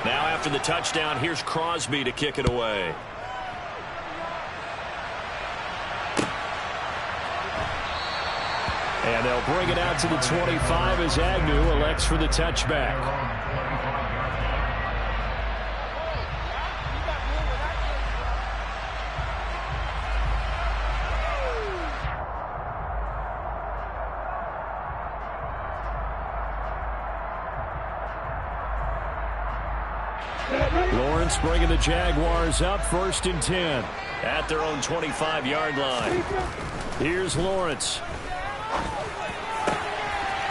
Now after the touchdown, here's Crosby to kick it away. And they'll bring it out to the 25 as Agnew elects for the touchback. Lawrence bringing the Jaguars up 1st and 10 at their own 25-yard line. Here's Lawrence.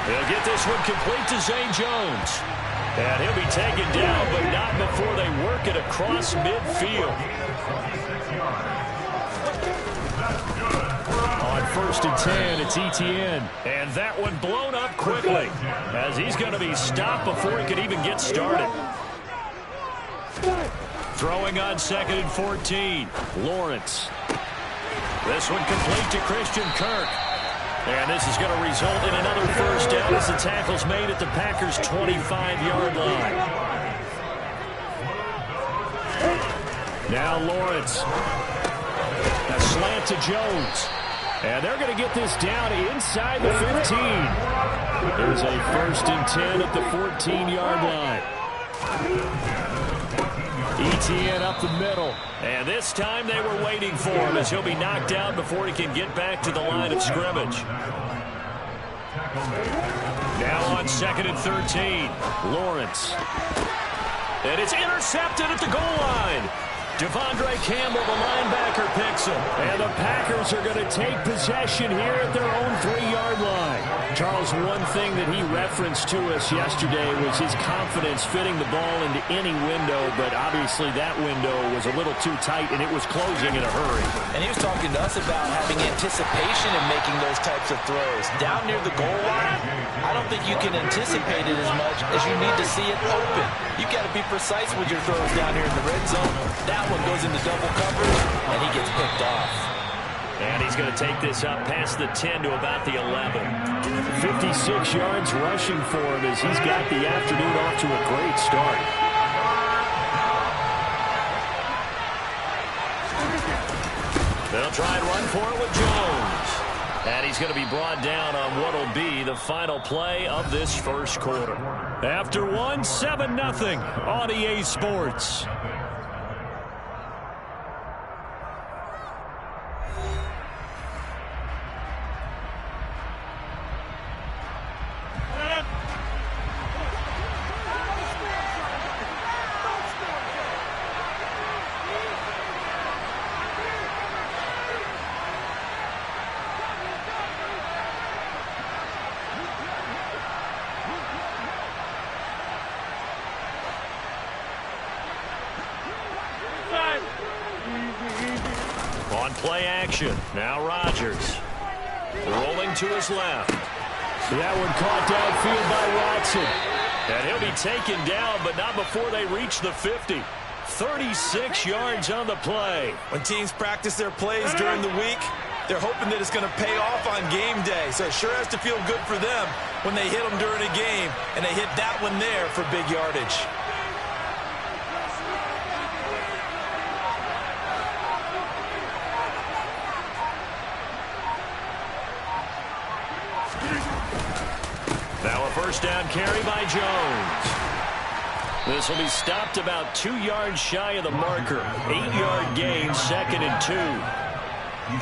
He'll get this one complete to Zay Jones. And he'll be taken down, but not before they work it across midfield. On 1st and 10, it's Etienne. And that one blown up quickly, as he's going to be stopped before he could even get started. Throwing on 2nd and 14. Lawrence. This one complete to Christian Kirk. And this is going to result in another first down as the tackle's made at the Packers' 25-yard line. Now Lawrence. A slant to Jones. And they're going to get this down inside the 15. There's a 1st and 10 at the 14-yard line. Etienne up the middle. And this time they were waiting for him as he'll be knocked out before he can get back to the line of scrimmage. Now on 2nd and 13. Lawrence. And it's intercepted at the goal line. Devondre Campbell, the linebacker, picks him. And the Packers are going to take possession here at their own 3-yard line. Charles, one thing that he referenced to us yesterday was his confidence fitting the ball into any window, but obviously that window was a little too tight, and it was closing in a hurry. And he was talking to us about having anticipation in making those types of throws. Down near the goal line, I don't think you can anticipate it as much as you need to see it open. You've got to be precise with your throws down here in the red zone. That one goes into double coverage, and he gets picked off. And he's going to take this up past the 10 to about the 11. 56 yards rushing for him as he's got the afternoon off to a great start. They'll try and run for it with Jones. And he's going to be brought down on what will be the final play of this first quarter. After one, 7-0 on EA Sports. Play action. Now Rodgers. Rolling to his left. That one caught downfield by Watson. And he'll be taken down, but not before they reach the 50. 36 yards on the play. When teams practice their plays during the week, they're hoping that it's going to pay off on game day. So it sure has to feel good for them when they hit them during a game, and they hit that one there for big yardage. Now a first down carry by Jones. This will be stopped about 2 yards shy of the marker. 8-yard gain, 2nd and 2.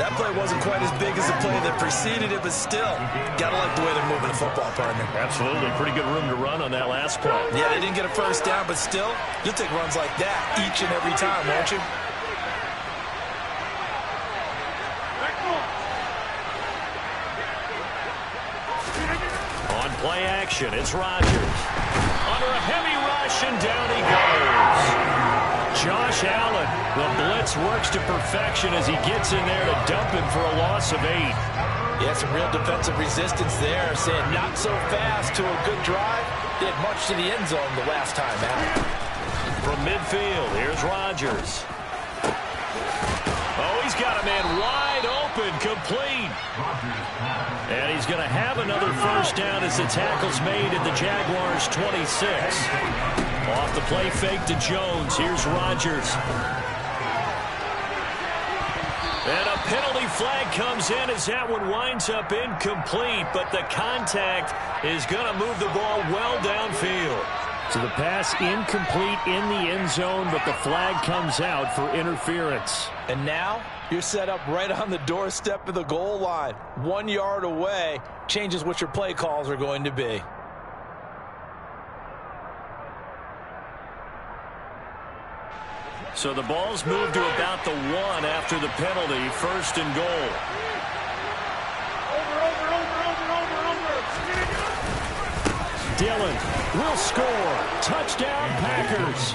That play wasn't quite as big as the play that preceded it, but still, got to like the way they're moving the football, partner. Absolutely. Pretty good room to run on that last play. Yeah, they didn't get a first down, but still, you'll take runs like that each and every time, won't you? Play action. It's Rodgers. Under a heavy rush, and down he goes. Josh Allen. The blitz works to perfection as he gets in there to dump him for a loss of 8. Yeah, some real defensive resistance there. Saying not so fast to a good drive. They had much to the end zone the last time out. From midfield, here's Rodgers. Oh, he's got a man wide open Incomplete. And he's going to have another first down as the tackle's made at the Jaguars' 26. Off the play fake to Jones. Here's Rodgers. And a penalty flag comes in as that one winds up incomplete, but the contact is going to move the ball well downfield. So the pass incomplete in the end zone, but the flag comes out for interference. And now you're set up right on the doorstep of the goal line. 1 yard away changes what your play calls are going to be. So the ball's moved to about the 1 after the penalty. First and goal. Dillon will score. Touchdown, Packers.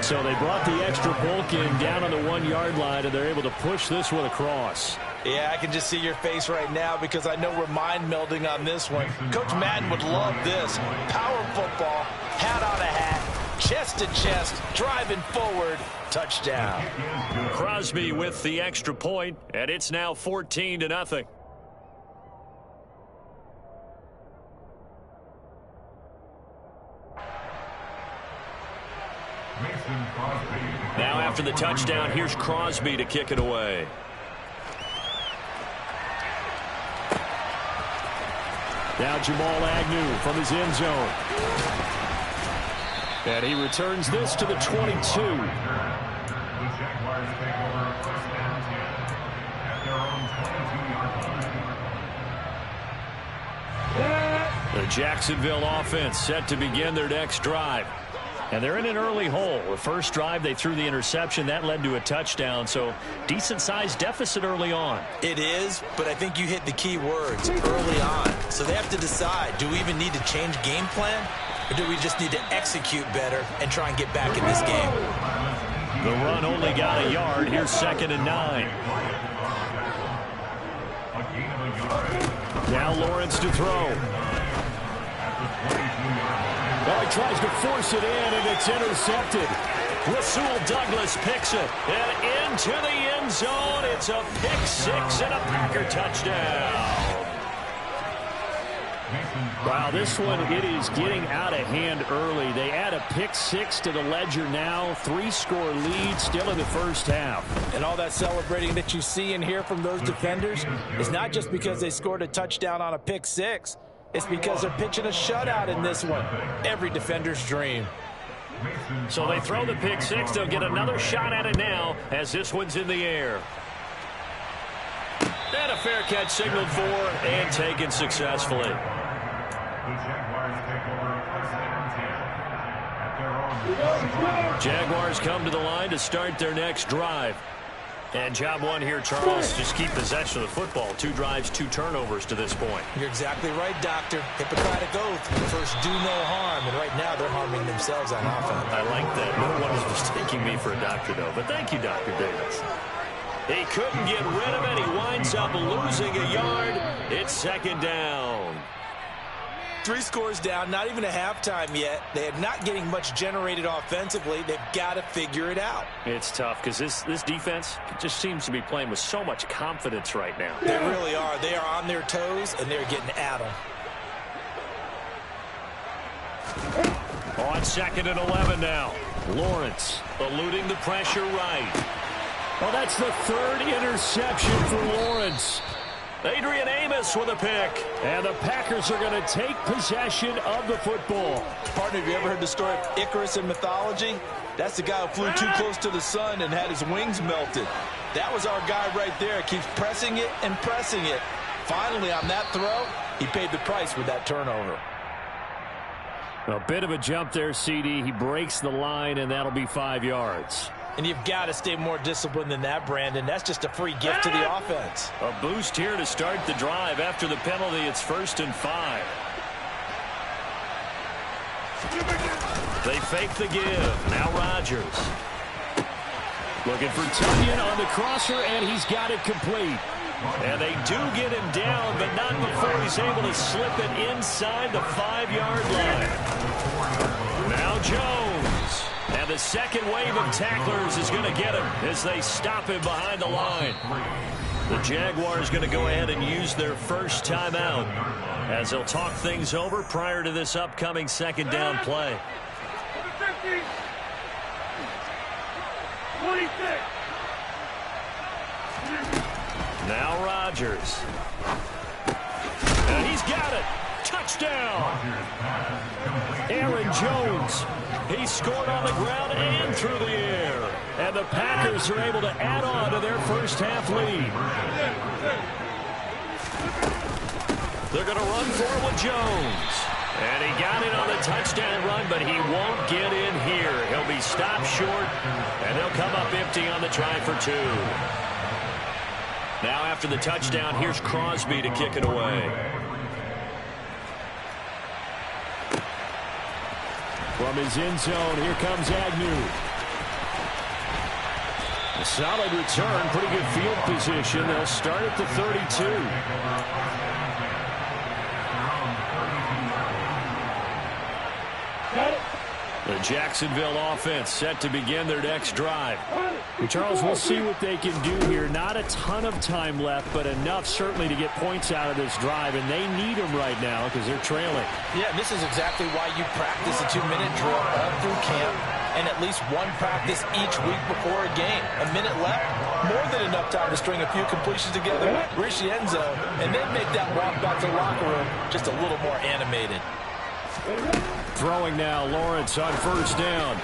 So they brought the extra bulk in down on the 1 yard line, and they're able to push this one across. Yeah, I can just see your face right now because I know we're mind melding on this one. Coach Madden would love this. Power football, hat on a hat, chest to chest, driving forward, touchdown. Crosby with the extra point, and it's now 14-0. Now after the touchdown, here's Crosby to kick it away. Now Jamal Agnew from his end zone. And he returns this to the 22. The Jaguars take over first down 10 at their own 22-yard line. The Jacksonville offense set to begin their next drive. And they're in an early hole. The first drive, they threw the interception. That led to a touchdown, so decent-sized deficit early on. It is, but I think you hit the key words, early on. So they have to decide, do we even need to change game plan, or do we just need to execute better and try and get back in this game? The run only got a yard. Here's 2nd and 9. Now Lawrence to throw. Well, he tries to force it in, and it's intercepted. Rasul Douglas picks it. And into the end zone. It's a pick six and a Packer touchdown. Wow, this one, it is getting out of hand early. They add a pick six to the ledger now. 3-score lead still in the first half. And all that celebrating that you see and hear from those defenders is not just because they scored a touchdown on a pick six. It's because they're pitching a shutout in this one. Every defender's dream. So they throw the pick six. They'll get another shot at it now as this one's in the air. And a fair catch signaled for and taken successfully. The Jaguars take over first down 10 at their own. Jaguars come to the line to start their next drive. And job one here, Charles, just keep possession of the football. 2 drives, 2 turnovers to this point. You're exactly right, Doctor. Hippocratic oath. First, do no harm. And right now, they're harming themselves on offense. I like that. No one is mistaking me for a doctor, though. But thank you, Dr. Davis. He couldn't get rid of it. He winds up losing a yard. It's 2nd down. 3 scores down, not even a halftime yet. They are not getting much generated offensively. They've got to figure it out. It's tough because this defense just seems to be playing with so much confidence right now. They really are. They are on their toes, and they're getting at them. On 2nd and 11 now. Lawrence eluding the pressure right. Well, that's the 3rd interception for Lawrence. Adrian Amos with a pick. And the Packers are going to take possession of the football. Partner, have you ever heard the story of Icarus in mythology? That's the guy who flew too close to the sun and had his wings melted. That was our guy right there. Keeps pressing it and pressing it. Finally, on that throw, he paid the price with that turnover. A bit of a jump there, CD. He breaks the line, and that'll be 5 yards. And you've got to stay more disciplined than that, Brandon. That's just a free gift to the offense. A boost here to start the drive. After the penalty, it's 1st and 5. They fake the give. Now Rodgers. Looking for Tunyon on the crosser, and he's got it complete. And they do get him down, but not before he's able to slip it inside the 5-yard line. Now Jones. And the second wave of tacklers is going to get him as they stop him behind the line. The Jaguars going to go ahead and use their first timeout as they'll talk things over prior to this upcoming second down play. 26. Now Rodgers. And he's got it. Touchdown. Aaron Jones. He scored on the ground and through the air. And the Packers are able to add on to their first half lead. They're going to run for it with Jones. And he got it on the touchdown run, but he won't get in here. He'll be stopped short, and they'll come up empty on the try for two. Now after the touchdown, here's Crosby to kick it away. From his end zone, here comes Agnew. A solid return, pretty good field position. They'll start at the 32. The Jacksonville offense set to begin their next drive. And Charles, we'll see what they can do here. Not a ton of time left, but enough certainly to get points out of this drive, and they need them right now because they're trailing. Yeah, this is exactly why you practice a 2-minute drill all through camp and at least one practice each week before a game. A minute left, more than enough time to string a few completions together, reach the end zone, and then make that walk back to the locker room just a little more animated. Throwing now, Lawrence on first down.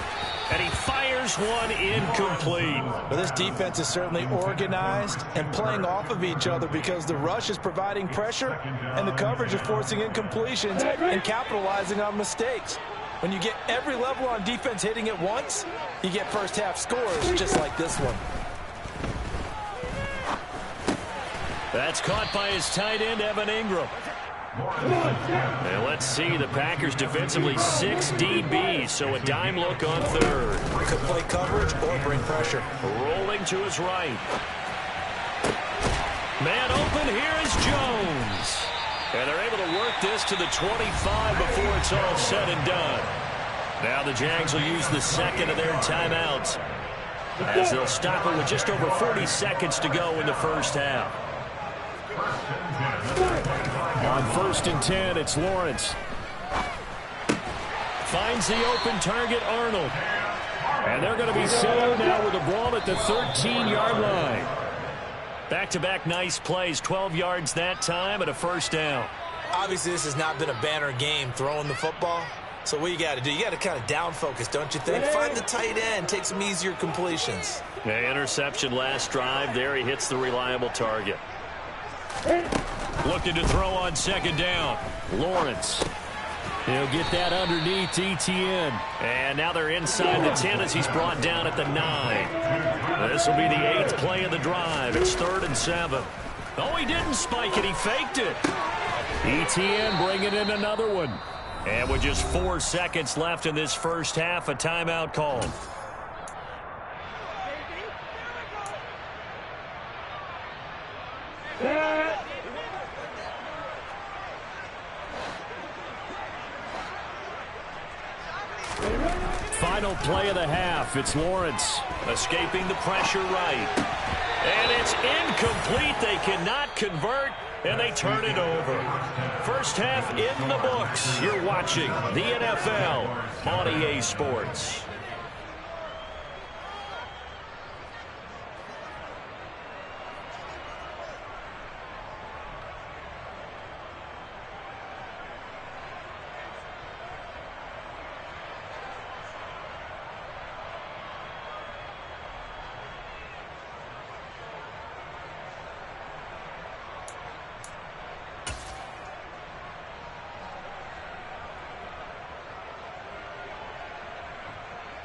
And he fires one incomplete. Well, this defense is certainly organized and playing off of each other because the rush is providing pressure and the coverage is forcing incompletions and capitalizing on mistakes. When you get every level on defense hitting at once, you get first half scores just like this one. That's caught by his tight end, Evan Ingram. And let's see, the Packers defensively 6 DBs, so a dime look on third. Could play coverage or bring pressure. Rolling to his right. Man open, here is Jones. And they're able to work this to the 25 before it's all said and done. Now the Jags will use the second of their timeouts as they'll stop it with just over 40 seconds to go in the first half. On first and 10, it's Lawrence. Finds the open target, Arnold. And they're going to be settled now with the ball at the 13-yard line. Back-to-back nice plays, 12 yards that time and a first down. Obviously, this has not been a banner game throwing the football. So what you got to do, you got to kind of down focus, don't you think? Find the tight end, take some easier completions. The interception last drive. There he hits the reliable target. Looking to throw on second down. Lawrence. He'll get that underneath Etienne. And now they're inside the 10 as he's brought down at the 9. This will be the 8th play of the drive. It's 3rd and 7. Oh, he didn't spike it. He faked it. Etienne bringing in another one. And with just 4 seconds left in this first half, a timeout called. Final play of the half. It's Lawrence escaping the pressure right. And it's incomplete. They cannot convert, and they turn it over. First half in the books. You're watching the NFL on EA Sports.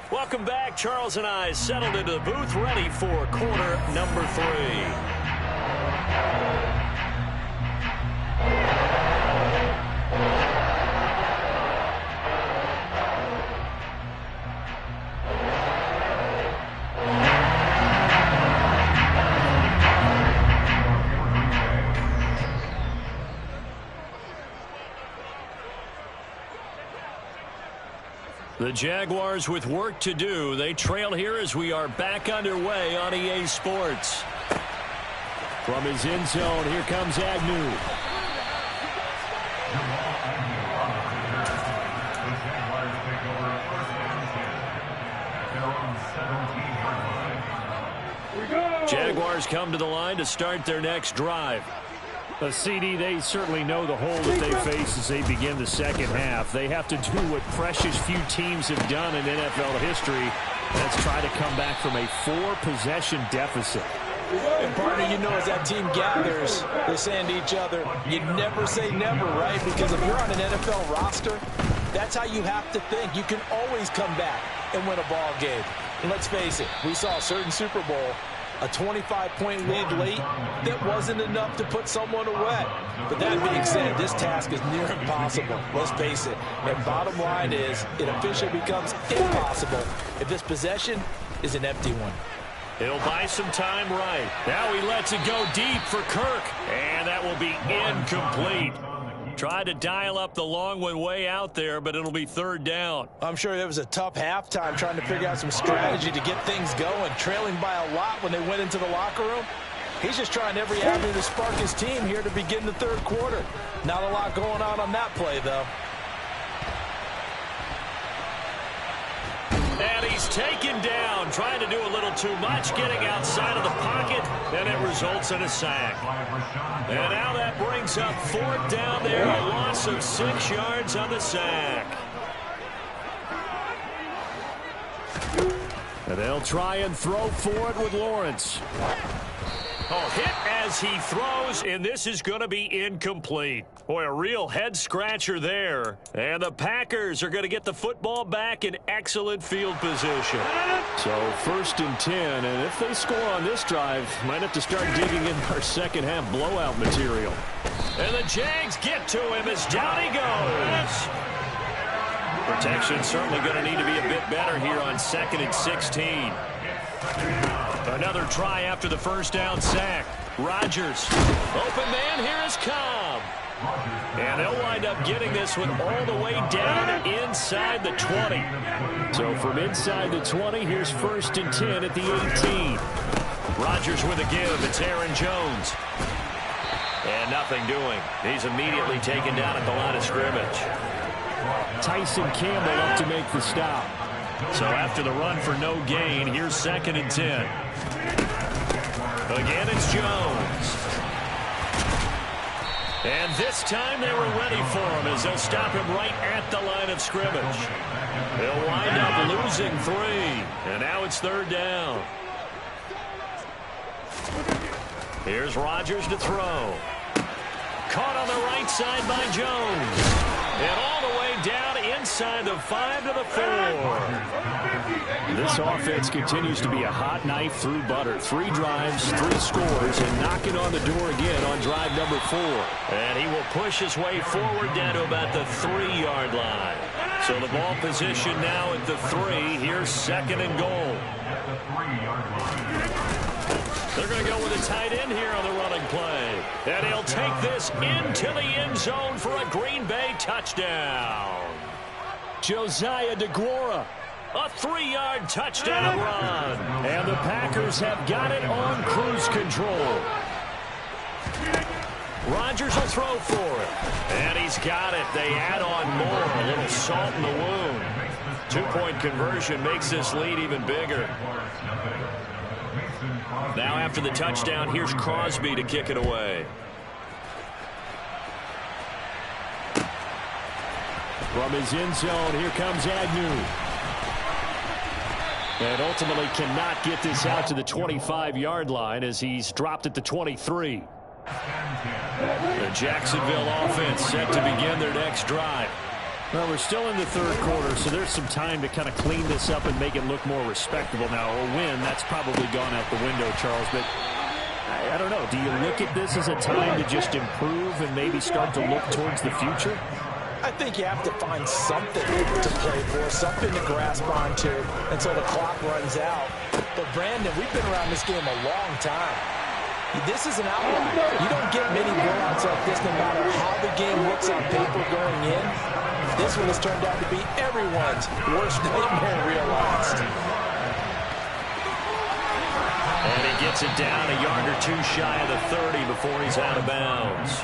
Welcome back. Charles and I settled into the booth, ready for quarter number 3. The Jaguars with work to do. They trail here as we are back underway on EA Sports. From his end zone, here comes Agnew. Jaguars come to the line to start their next drive. A CD, they certainly know the hole that they face as they begin the second half. They have to do what precious few teams have done in NFL history. That's try to come back from a 4-possession deficit. And partner, you know, as that team gathers, they're saying to each other, you never say never, right? Because if you're on an NFL roster, that's how you have to think. You can always come back and win a ball game. And let's face it, we saw a certain Super Bowl, a 25-point lead late, that wasn't enough to put someone away. But that being said, this task is near impossible. Let's face it. And bottom line is, it officially becomes impossible if this possession is an empty one. He'll buy some time right. Now he lets it go deep for Kirk. And that will be incomplete. Tried to dial up the long one way out there, but it'll be third down. I'm sure it was a tough halftime trying to figure out some strategy to get things going, trailing by a lot when they went into the locker room. He's just trying every avenue to spark his team here to begin the third quarter. Not a lot going on that play, though. And he's taken down, trying to do a little too much, getting outside of the pocket, and it results in a sack. And now that brings up fourth down there, a loss of 6 yards on the sack. And they'll try and throw for it with Lawrence. Oh, hit as he throws, and this is going to be incomplete. Boy, a real head-scratcher there. And the Packers are going to get the football back in excellent field position. So 1st and 10, and if they score on this drive, might have to start digging in our second-half blowout material. And the Jags get to him as down he goes. Protection certainly going to need to be a bit better here on 2nd and 16. Another try after the first down sack. Rodgers. Open man, here is Cobb. And they'll wind up getting this one all the way down inside the 20. So from inside the 20, here's 1st and 10 at the 18. Rodgers with a give. It's Aaron Jones. And nothing doing. He's immediately taken down at the line of scrimmage. Tyson Campbell up to make the stop. So after the run for no gain, here's 2nd and 10. Again, it's Jones. And this time they were ready for him as they'll stop him right at the line of scrimmage. They'll wind up losing 3. And now it's third down. Here's Rodgers to throw. Caught on the right side by Jones. And all the way down inside the 5 to the 4. This offense continues to be a hot knife through butter. 3 drives, 3 scores, and knocking on the door again on drive number 4. And he will push his way forward down to about the 3-yard line. So the ball position now at the 3. Here's 2nd and goal. They're going to go with a tight end here on the running play. And he'll take this into the end zone for a Green Bay touchdown. Josiah DeGuara. A 3-yard touchdown run. And the Packers have got it on cruise control. Rodgers will throw for it. And he's got it. They add on more. A little salt in the wound. 2-point conversion makes this lead even bigger. Now after the touchdown, here's Crosby to kick it away. From his end zone, here comes Agnew. And ultimately cannot get this out to the 25-yard line as he's dropped at the 23. The Jacksonville offense set to begin their next drive. Well, we're still in the third quarter, so there's some time to kind of clean this up and make it look more respectable. Now, a win, that's probably gone out the window, Charles, but I don't know. Do you look at this as a time to just improve and maybe start to look towards the future? I think you have to find something to play for, something to grasp onto until the clock runs out. But, Brandon, we've been around this game a long time. This is an outlier. You don't get many blowouts like this no matter how the game looks on paper going in. This one has turned out to be everyone's worst nightmare realized. And he gets it down a yard or two shy of the 30 before he's out of bounds.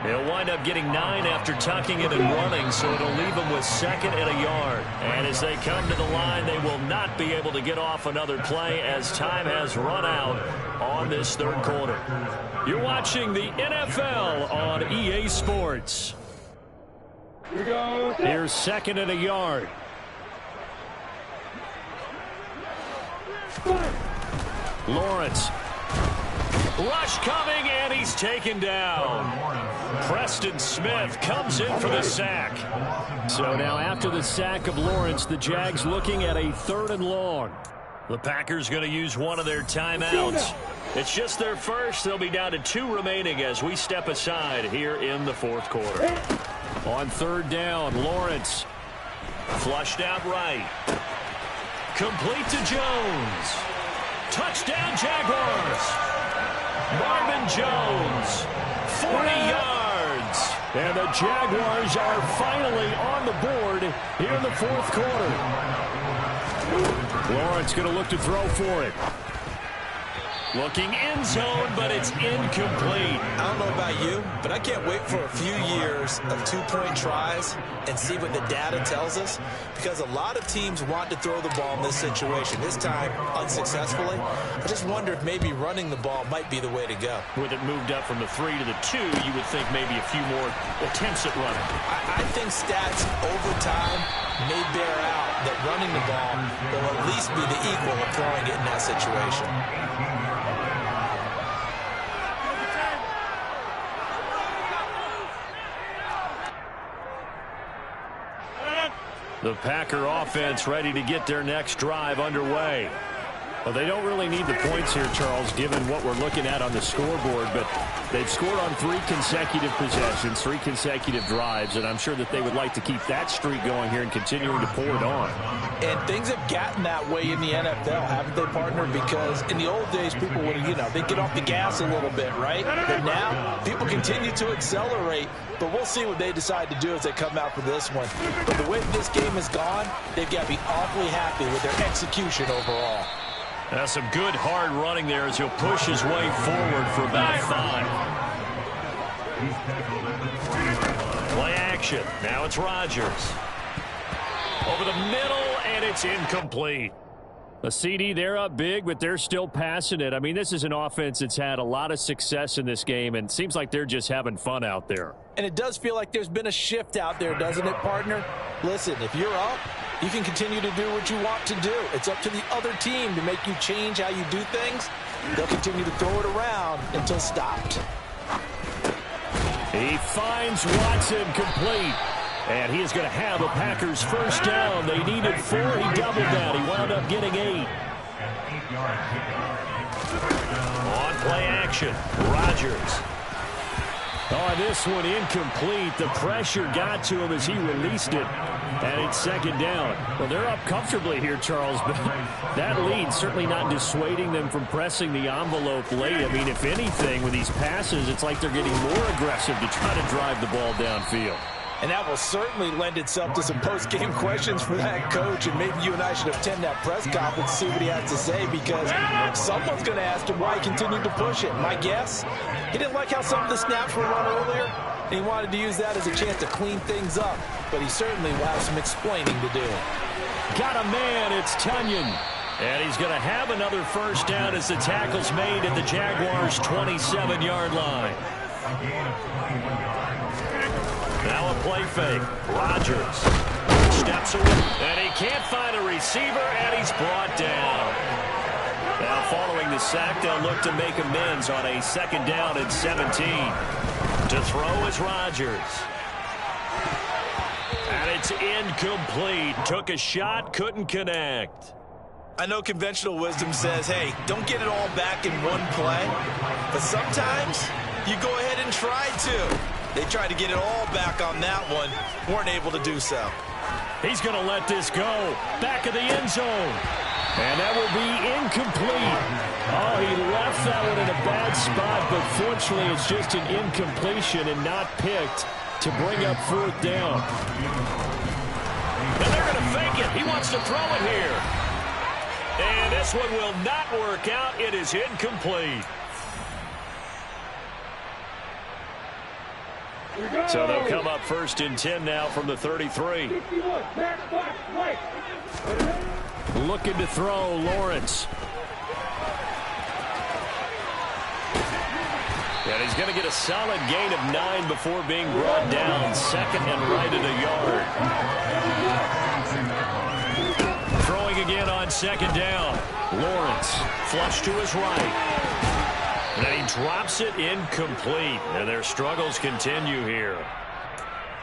He'll wind up getting 9 after tucking it and running, so it'll leave him with 2nd and a yard. And as they come to the line, they will not be able to get off another play as time has run out on this 3rd quarter. You're watching the NFL on EA Sports. Here's 2nd and a yard. Lawrence. Rush coming, and he's taken down. Preston Smith comes in for the sack. So now after the sack of Lawrence, the Jags looking at a 3rd and long. The Packers going to use one of their timeouts. It's just their first. They'll be down to 2 remaining as we step aside here in the 4th quarter. On 3rd down, Lawrence flushed out right. Complete to Jones. Touchdown, Jaguars. Marvin Jones, 40 yards. And the Jaguars are finally on the board here in the 4th quarter. Lawrence going to look to throw for it. Looking end zone, but it's incomplete. I don't know about you, but I can't wait for a few years of 2-point tries and see what the data tells us, because a lot of teams want to throw the ball in this situation. This time, unsuccessfully. I just wonder if maybe running the ball might be the way to go. With it moved up from the 3 to the 2, you would think maybe a few more attempts at running. I think stats over time may bear out that running the ball will at least be the equal of throwing it in that situation. The Packer offense ready to get their next drive underway. Well, they don't really need the points here, Charles, given what we're looking at on the scoreboard, but they've scored on 3 consecutive possessions, 3 consecutive drives, and I'm sure that they would like to keep that streak going here and continuing to pour it on. And things have gotten that way in the NFL, haven't they, partner? Because in the old days, people would, they'd get off the gas a little bit, right? But now, people continue to accelerate, but we'll see what they decide to do as they come out for this one. But the way this game has gone, they've got to be awfully happy with their execution overall. That's some good hard running there as he'll push his way forward for about 5. Play action. Now it's Rodgers. Over the middle, and it's incomplete. A CD, they're up big, but they're still passing it. I mean, this is an offense that's had a lot of success in this game, and it seems like they're just having fun out there. And it does feel like there's been a shift out there, doesn't it, partner? Listen, if you're up, you can continue to do what you want to do. It's up to the other team to make you change how you do things. They'll continue to throw it around until stopped. He finds Watson complete. And he is going to have a Packers first down. They needed 4. He doubled that. He wound up getting 8. On play action, Rodgers. Oh, this one incomplete. The pressure got to him as he released it. And it's 2nd down. Well, they're up comfortably here, Charles, but that lead certainly not dissuading them from pressing the envelope late. I mean, if anything, with these passes, it's like they're getting more aggressive to try to drive the ball downfield. And that will certainly lend itself to some post-game questions for that coach. And maybe you and I should attend that press conference to see what he has to say, because someone's going to ask him why he continued to push it. My guess, he didn't like how some of the snaps were run earlier, and he wanted to use that as a chance to clean things up. But he certainly will have some explaining to do. Got a man, it's Tunyon. And he's going to have another first down as the tackle's made at the Jaguars' 27-yard line. Now a play fake. Rodgers steps away, and he can't find a receiver, and he's brought down. Now following the sack, they'll look to make amends on a 2nd down and 17. To throw is Rodgers. And it's incomplete. Took a shot, couldn't connect. I know conventional wisdom says, hey, don't get it all back in one play. But sometimes you go ahead and try to. They tried to get it all back on that one. Weren't able to do so. He's going to let this go. Back of the end zone. And that will be incomplete. Oh, he left that one in a bad spot, but fortunately it's just an incompletion and not picked to bring up 4th down. And they're going to fake it. He wants to throw it here. And this one will not work out. It is incomplete. So they'll come up 1st and 10 now from the 33. Looking to throw, Lawrence. And he's going to get a solid gain of 9 before being brought down. 2nd and right at a yard. Throwing again on 2nd down. Lawrence, flush to his right. And he drops it incomplete. And their struggles continue here.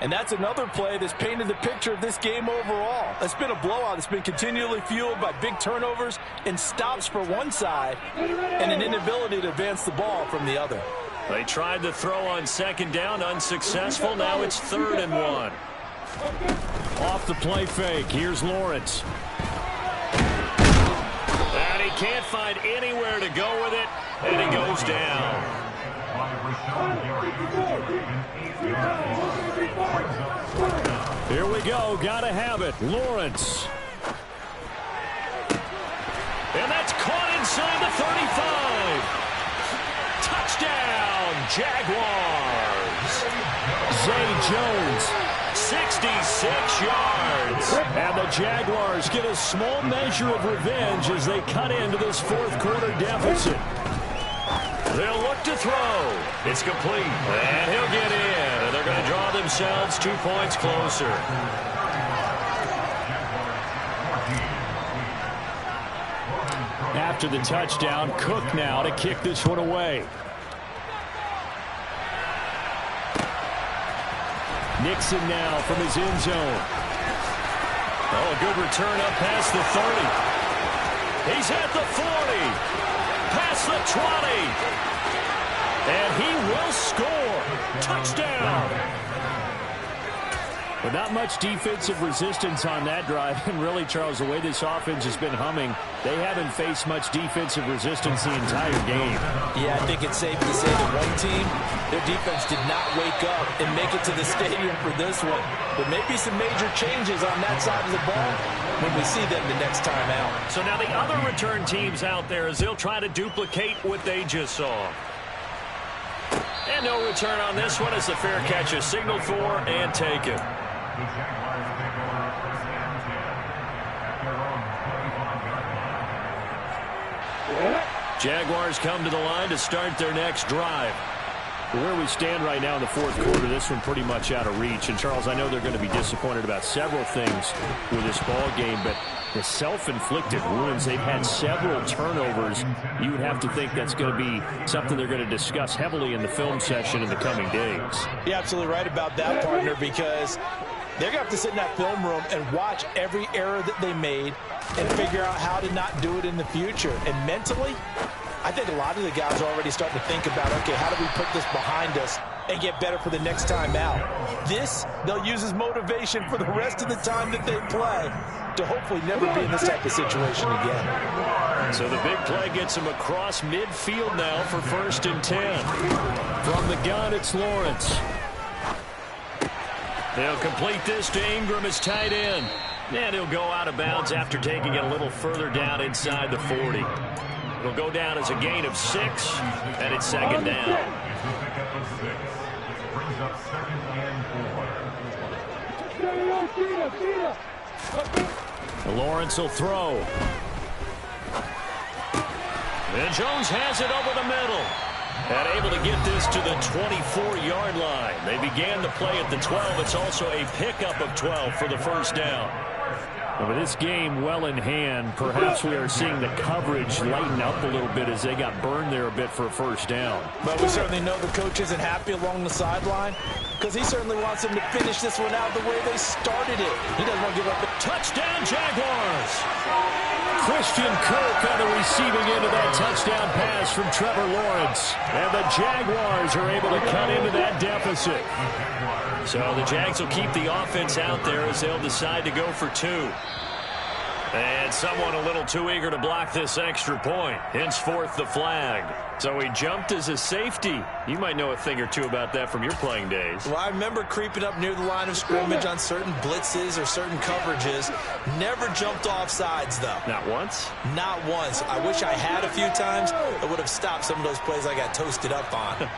And that's another play that's painted the picture of this game overall. It's been a blowout. It's been continually fueled by big turnovers and stops for one side and an inability to advance the ball from the other. They tried to throw on 2nd down, unsuccessful. Now it's 3rd and 1. Off the play fake. Here's Lawrence. And he can't find anywhere to go with it, and he goes down. Here we go. Gotta have it. Lawrence. And that's caught inside the 35. Touchdown, Jaguars. Zay Jones. 66 yards. And the Jaguars get a small measure of revenge as they cut into this 4th quarter deficit. They'll look to throw. It's complete. And he'll get in. And they're going to draw themselves 2 points closer. After the touchdown, Cook now to kick this one away. Nixon now from his end zone. Oh, a good return up past the 30. He's at the 40. Past the 20. And he will score. Touchdown. But not much defensive resistance on that drive. And really, Charles, the way this offense has been humming, they haven't faced much defensive resistance the entire game. Yeah, I think it's safe to say that one team, their defense did not wake up and make it to the stadium for this one. There may be some major changes on that side of the ball when we see them the next time out. So now the other return teams out there as they'll try to duplicate what they just saw. And no return on this one as the fair catch is signaled for and taken. The Jaguars take over 1st and 10 at their own 25. Jaguars come to the line to start their next drive. Where we stand right now in the 4th quarter, this one pretty much out of reach. And, Charles, I know they're going to be disappointed about several things with this ball game, but the self-inflicted wounds, they've had several turnovers. You would have to think that's going to be something they're going to discuss heavily in the film session in the coming days. You're absolutely right about that, partner, because they're going to have to sit in that film room and watch every error that they made and figure out how to not do it in the future. And mentally, I think a lot of the guys are already starting to think about, okay, how do we put this behind us and get better for the next time out? This, they'll use as motivation for the rest of the time that they play to hopefully never be in this type of situation again. So the big play gets him across midfield now for 1st and 10. From the gun, it's Lawrence. They'll complete this to Ingram as tight end. And he'll go out of bounds after taking it a little further down inside the 40. It'll go down as a gain of 6, and it's 2nd down. Brings up 2nd and 4. Lawrence will throw. And Jones has it over the middle. And able to get this to the 24-yard line. They began the play at the 12. It's also a pickup of 12 for the 1st down. And with this game well in hand, perhaps we are seeing the coverage lighten up a little bit as they got burned there a bit for a 1st down. But we certainly know the coach isn't happy along the sideline because he certainly wants them to finish this one out the way they started it. He doesn't want to give up a touchdown, Jaguars. Christian Kirk on the receiving end of that touchdown pass from Trevor Lawrence. And the Jaguars are able to cut into that deficit. So the Jags will keep the offense out there as they'll decide to go for 2. And someone a little too eager to block this extra point. Henceforth, the flag. So he jumped as a safety. You might know a thing or two about that from your playing days. Well, I remember creeping up near the line of scrimmage on certain blitzes or certain coverages. Never jumped off sides, though. Not once? Not once. I wish I had a few times. It would have stopped some of those plays I got toasted up on.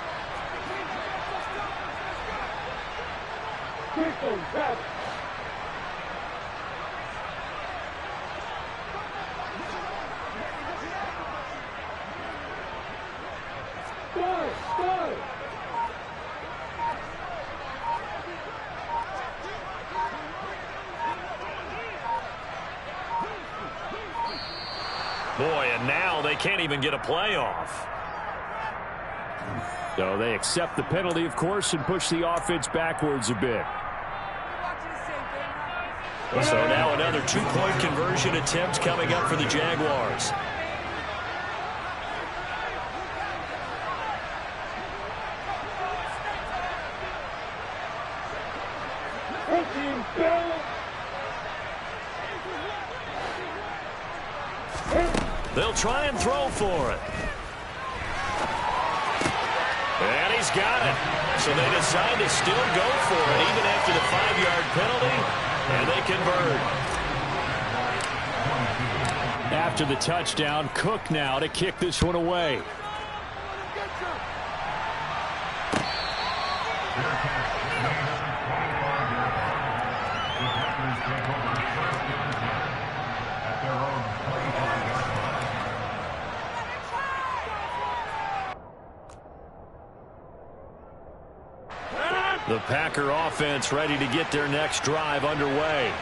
Boy, and now they can't even get a playoff. So they accept the penalty, of course, and push the offense backwards a bit. So now another two-point conversion attempt coming up for the Jaguars. They'll try and throw for it. And he's got it. So they decide to still go for it even after the 5-yard penalty, and they convert. After the touchdown, Cook now to kick this one away. The Packer offense ready to get their next drive underway.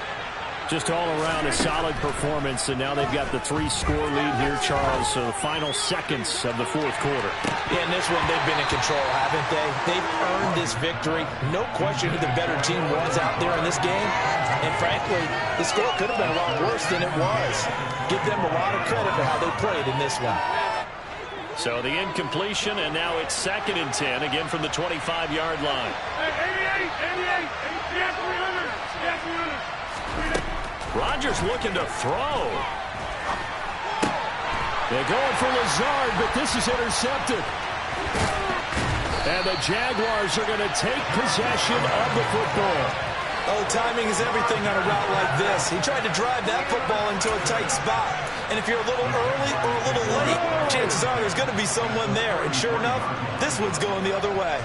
Just all around a solid performance, and now they've got the 3-score lead here, Charles. So the final seconds of the fourth quarter. Yeah, in this one, they've been in control, haven't they? They've earned this victory. No question who the better team was out there in this game. And frankly, the score could have been a lot worse than it was. Give them a lot of credit for how they played in this one. So the incompletion, and now it's 2nd and 10, again from the 25-yard line. Rodgers looking to throw. They're going for Lazard, but this is intercepted. And the Jaguars are going to take possession of the football. Oh, timing is everything on a route like this. He tried to drive that football into a tight spot. And if you're a little early or a little late, chances are there's going to be someone there. And sure enough, this one's going the other way.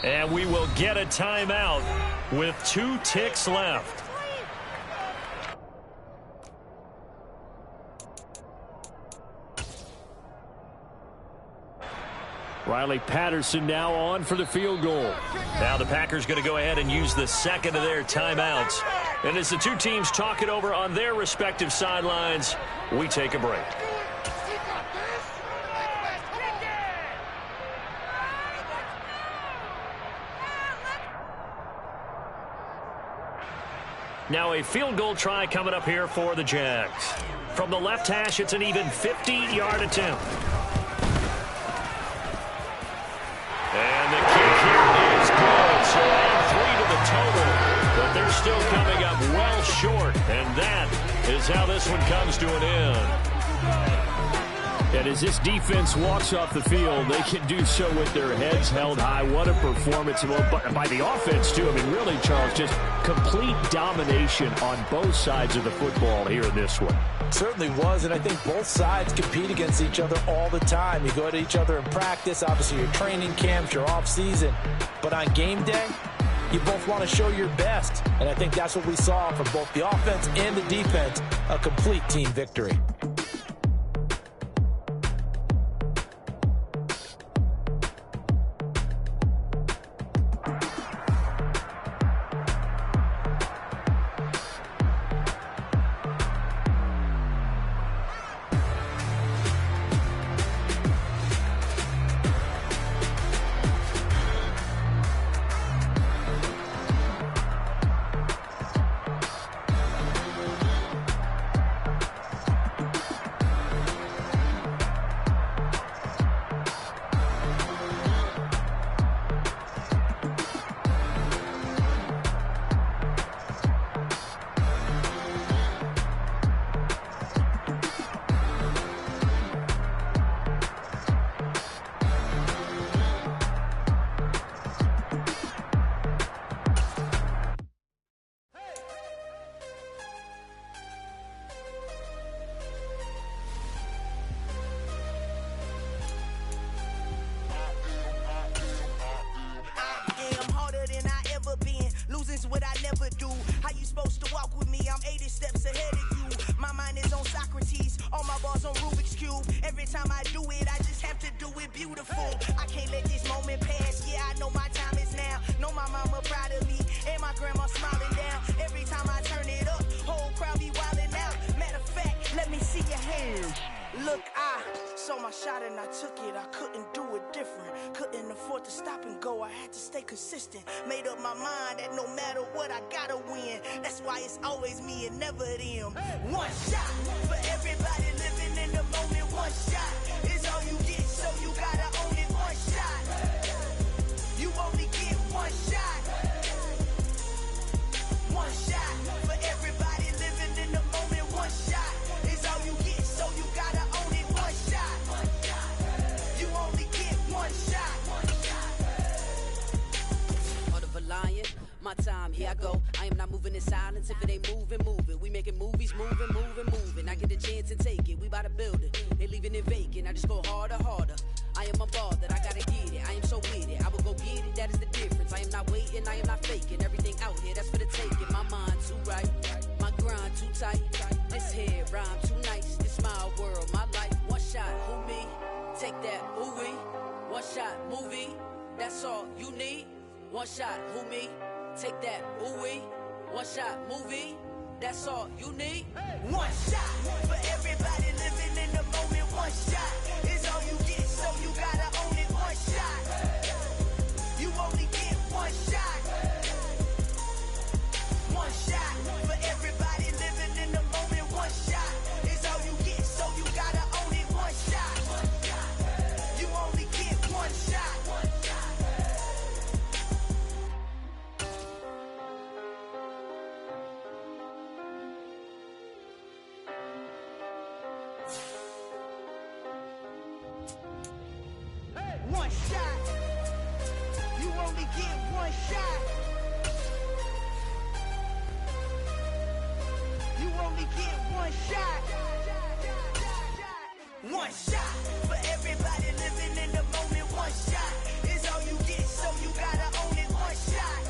And we will get a timeout with 2 ticks left. Riley Patterson now on for the field goal. Now the Packers going to go ahead and use the second of their timeouts. And as the two teams talk it over on their respective sidelines, we take a break. Now a field goal try coming up here for the Jags. From the left hash, it's an even 50-yard attempt. And the kick here is good. So add 3 to the total. But they're still coming up well short. And that is how this one comes to an end. And as this defense walks off the field, they can do so with their heads held high. What a performance by the offense, too. I mean, really, Charles, just complete domination on both sides of the football here in this one. Certainly was, and I think both sides compete against each other all the time. You go at each other in practice, obviously your training camps, your off-season. But on game day, you both want to show your best. And I think that's what we saw from both the offense and the defense, a complete team victory. move. Every time I do it, I just have to do it beautiful. I can't let this moment pass. Yeah, I know my time is now. Know my mama proud of me, and my grandma smiling down. Every time I turn it up, whole crowd be wildin' out. Matter of fact, let me see your hands. Look, I saw my shot and I took it. I couldn't do it different. Couldn't afford to stop and go. I had to stay consistent. Made up my mind that no matter what, I gotta win. That's why it's always me and never them. One shot for everybody living in the moment. One shot is all you get, so you gotta own it. One shot. You only get one shot. One shot for everybody living in the moment. One shot is all you get, so you gotta own it. One shot. You only get one shot. Heart of a lion, my time, here I go. I am not moving in silence. If it ain't moving, move it. We making movies, moving, moving, moving. I get a chance and take it. We bout to build it. They leaving it vacant. I just go harder, harder. I am a ball that I gotta get it. I am so with it. I will go get it. That is the difference. I am not waiting. I am not faking. Everything out here, that's for the taking. My mind too right. My grind too tight. This here rhyme too nice. This my world, my life. One shot, who me? Take that, who we? One shot, movie. That's all you need. One shot, who me? Take that, who we? One shot, movie. That's all you need. One shot for everybody living in the moment. One shot is all you get, so you gotta own it. One shot. You only get one shot. One shot for everybody living in the moment. One shot is all you get, so you gotta own it. One shot. You only get one shot. One shot. You only get one shot. You only get one shot. One shot for everybody living in the moment. One shot is all you get, so you gotta own it. One shot.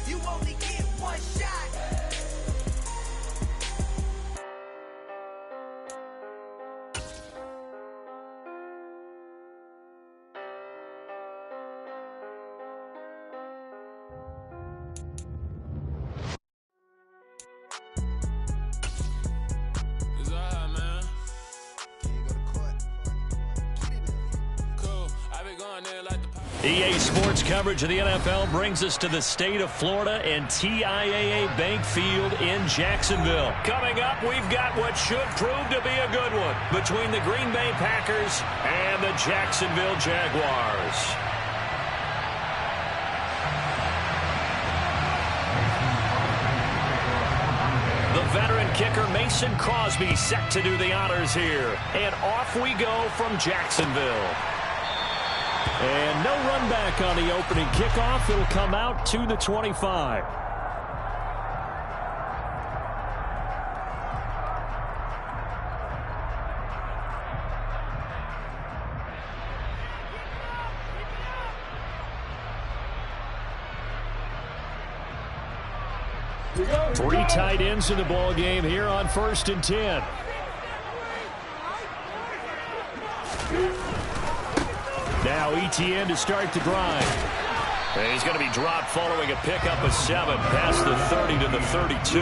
You only get one shot. EA Sports coverage of the NFL brings us to the state of Florida and TIAA Bank Field in Jacksonville. Coming up, we've got what should prove to be a good one between the Green Bay Packers and the Jacksonville Jaguars. The veteran kicker Mason Crosby set to do the honors here. And off we go from Jacksonville. And no run back on the opening kickoff. It'll come out to the 25. Three tight ends in the ball game here on 1st and 10. Now Etienne to start the drive. And he's going to be dropped following a pickup of 7 past the 30 to the 32.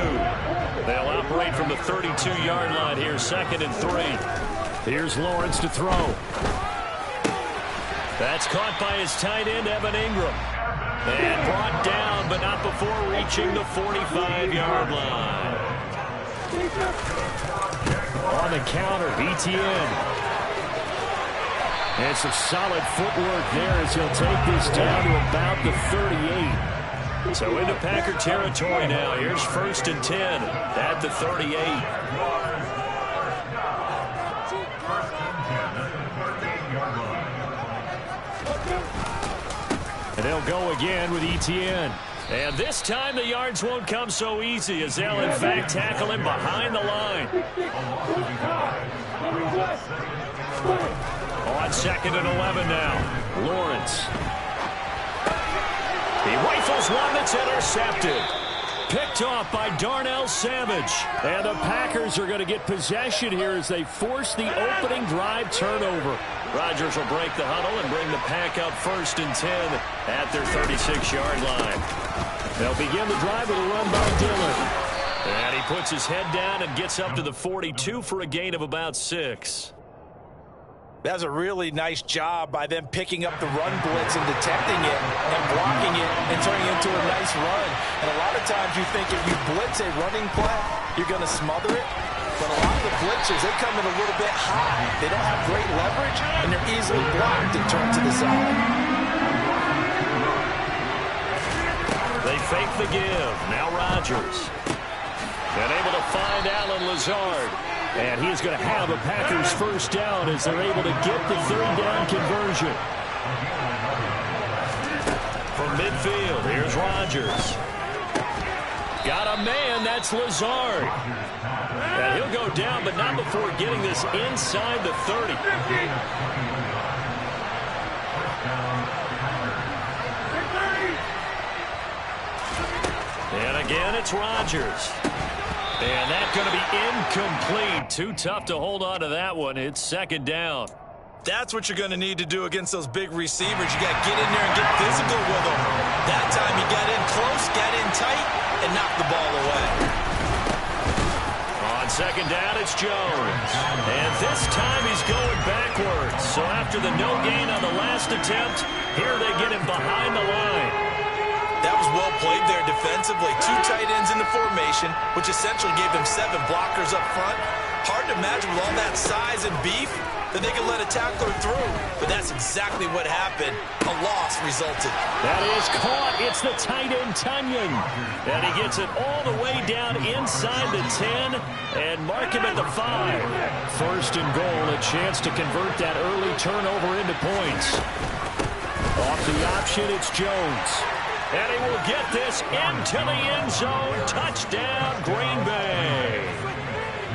They'll operate from the 32-yard line here, 2nd and 3. Here's Lawrence to throw. That's caught by his tight end, Evan Ingram. And brought down, but not before reaching the 45-yard line. On the counter, Etienne. And some solid footwork there as he'll take this down to about the 38. So into Packer territory now. Here's 1st and 10 at the 38. And they'll go again with Etienne. And this time the yards won't come so easy as they'll in fact tackle him behind the line. On 2nd and 11 now. Lawrence. He rifles one that's intercepted. Picked off by Darnell Savage. And the Packers are going to get possession here as they force the opening drive turnover. Rodgers will break the huddle and bring the Pack up 1st and 10 at their 36-yard line. They'll begin the drive with a run by Dillon. And he puts his head down and gets up to the 42 for a gain of about 6. That's a really nice job by them picking up the run blitz and detecting it and blocking it and turning it into a nice run. And a lot of times you think if you blitz a running play, you're going to smother it. But a lot of the blitzers, they come in a little bit high. They don't have great leverage, and they're easily blocked and turned to the side. They fake the give. Now Rodgers. And able to find Allen Lazard. And he's going to have a Packers 1st down as they're able to get the 3rd down conversion. From midfield, here's Rodgers. Got a man, that's Lazard. And he'll go down, but not before getting this inside the 30. And again, it's Rodgers. And that's going to be incomplete. Too tough to hold on to that one. It's 2nd down. That's what you're going to need to do against those big receivers. You got to get in there and get physical with them. That time he got in close, got in tight, and knocked the ball away. On 2nd down, it's Jones. And this time he's going backwards. So after the no gain on the last attempt, here they get him behind the line. That was well played there defensively. 2 tight ends in the formation, which essentially gave them 7 blockers up front. Hard to imagine with all that size and beef that they could let a tackler through. But that's exactly what happened. A loss resulted. That is caught. It's the tight end, Tunyon. And he gets it all the way down inside the 10 and mark him at the 5. 1st and goal, a chance to convert that early turnover into points. Off the option, it's Jones. And he will get this into the end zone. Touchdown, Green Bay.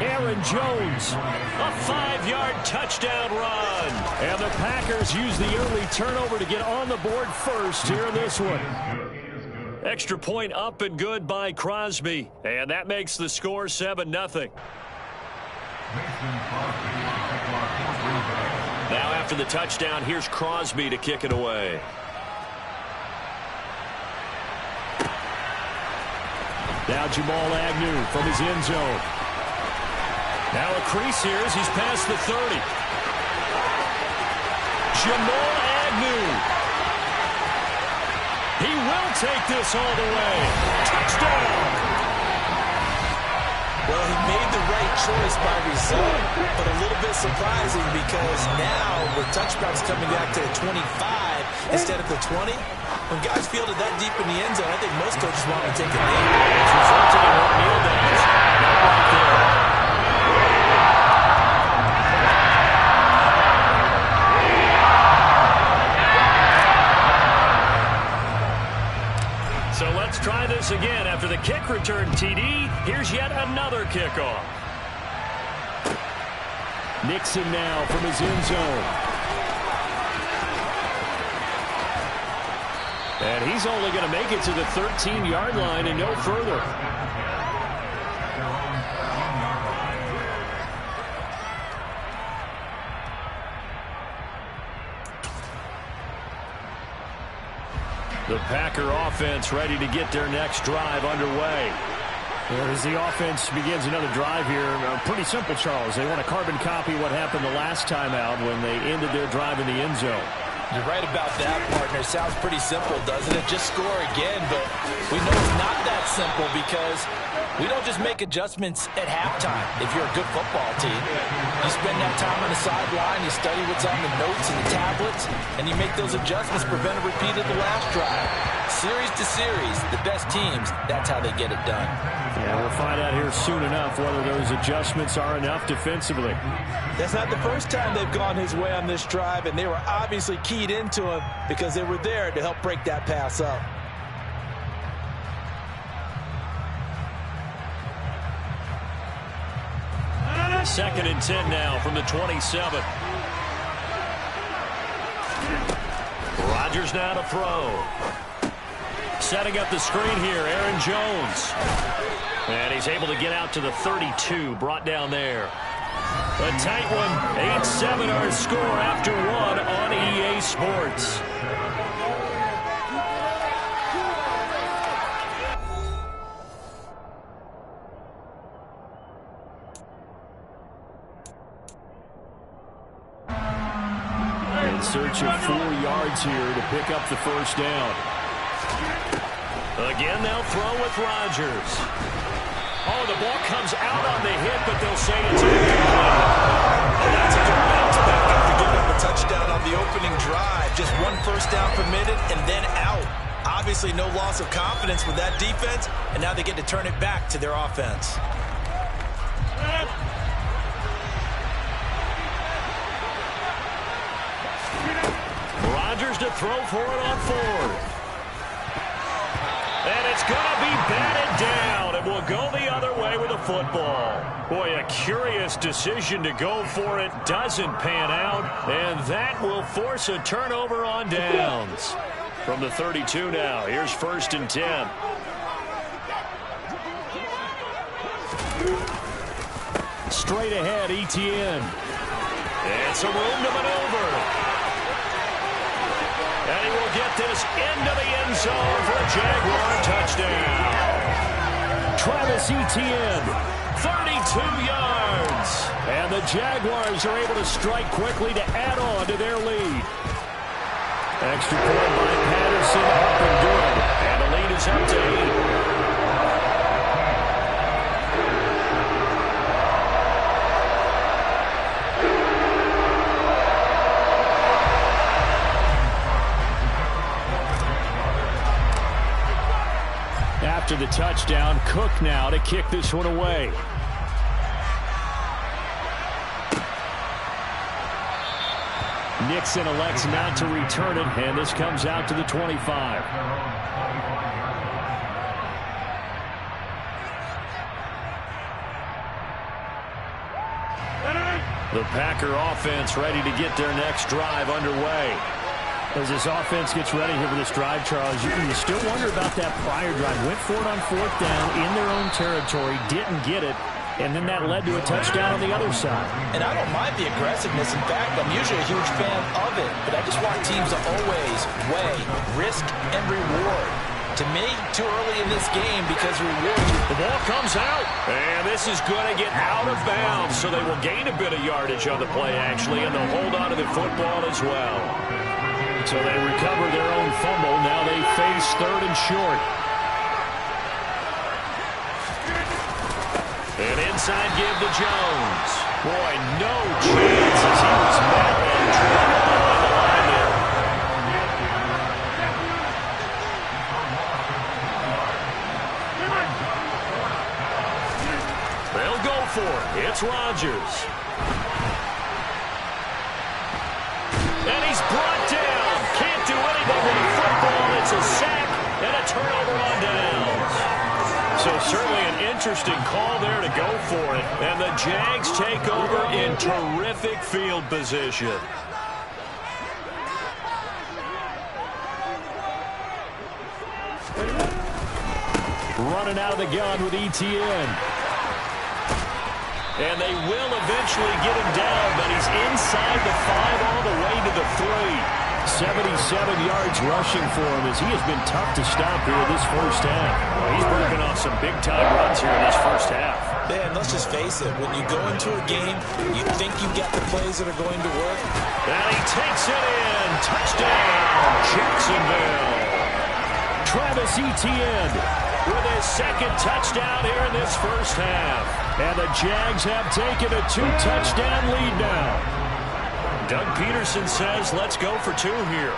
Aaron Jones, a 5-yard touchdown run. And the Packers use the early turnover to get on the board first here in this one. Extra point up and good by Crosby. And that makes the score 7-0. Now after the touchdown, here's Crosby to kick it away. Now Jamal Agnew from his end zone. Now a crease here as he's past the 30. Jamal Agnew. He will take this all the way. Touchdown. Well, he made the right choice by result, but a little bit surprising because now with touchdowns coming back to the 25 instead of the 20, when guys fielded that deep in the end zone, I think most coaches want to take a knee. It's resulted in more kneel downs. Not right there. So let's try this again. After the kick return TD, here's yet another kickoff. Nixon now from his end zone. And he's only going to make it to the 13-yard line and no further. The Packer offense ready to get their next drive underway. As the offense begins another drive here, pretty simple, Charles. They want to carbon copy what happened the last time out when they ended their drive in the end zone. You're right about that, partner. Sounds pretty simple, doesn't it? Just score again, but we know it's not that simple because we don't just make adjustments at halftime if you're a good football team. You spend that time on the sideline, you study what's on the notes and the tablets, and you make those adjustments, prevent a repeat of the last drive. Series to series, the best teams, that's how they get it done. Yeah, we'll find out here soon enough whether those adjustments are enough defensively. That's not the first time they've gone his way on this drive, and they were obviously keyed into him because they were there to help break that pass up. Second and 10 now from the 27. Rodgers now to throw. Setting up the screen here, Aaron Jones. And he's able to get out to the 32, brought down there. A tight one, 8-7 our score after one on EA Sports. In search of 4 yards here to pick up the first down. Again, they'll throw with Rodgers. Oh, the ball comes out on the hit, but they'll say it's incomplete. And that's a good bounce back after giving up a touchdown on the opening drive. Just 1 first down permitted and then out. Obviously no loss of confidence with that defense, and now they get to turn it back to their offense. Rodgers to throw for it on 4th. And it's going to be batted down. It will go the other way with the football. Boy, a curious decision to go for it. Doesn't pan out. And that will force a turnover on downs. From the 32 now, here's 1st and 10. Straight ahead, Etienne. And some room to maneuver. And he will get this into the end zone for a Jaguar touchdown. Travis Etienne, 32 yards. And the Jaguars are able to strike quickly to add on to their lead. Extra point by Patterson, up and good. And the lead is up to 8. After the touchdown, Cook now to kick this one away. Nixon elects not to return it, and this comes out to the 25. The Packer offense ready to get their next drive underway. As this offense gets ready here for this drive, Charles, you still wonder about that prior drive. Went for it on 4th down in their own territory, didn't get it, and then that led to a touchdown on the other side. And I don't mind the aggressiveness. In fact, I'm usually a huge fan of it, but I just want teams to always weigh risk and reward. To me, too early in this game because reward. The ball comes out, and this is going to get out of bounds, so they will gain a bit of yardage on the play, actually, and they'll hold on to the football as well. So they recover their own fumble. Now they face 3rd and short. And inside give to Jones. Boy, no chance as he was met and dropped on the line there. They'll go for it. It's Rodgers. And he's brought down. Can't do anything with the football. It's a sack and a turnover on downs. So certainly an interesting call there to go for it. And the Jags take over in terrific field position. Running out of the gun with Etienne. And they will eventually get him down, but he's inside the 5 all the way to the 3. 77 yards rushing for him as he has been tough to stop here this first half. Well, he's working off some big-time runs here in this first half. Man, let's just face it. When you go into a game, you think you got the plays that are going to work. And he takes it in. Touchdown, Jacksonville. Travis Etienne with his 2nd touchdown here in this first half. And the Jags have taken a 2-touchdown lead now. Doug Peterson says, let's go for 2 here.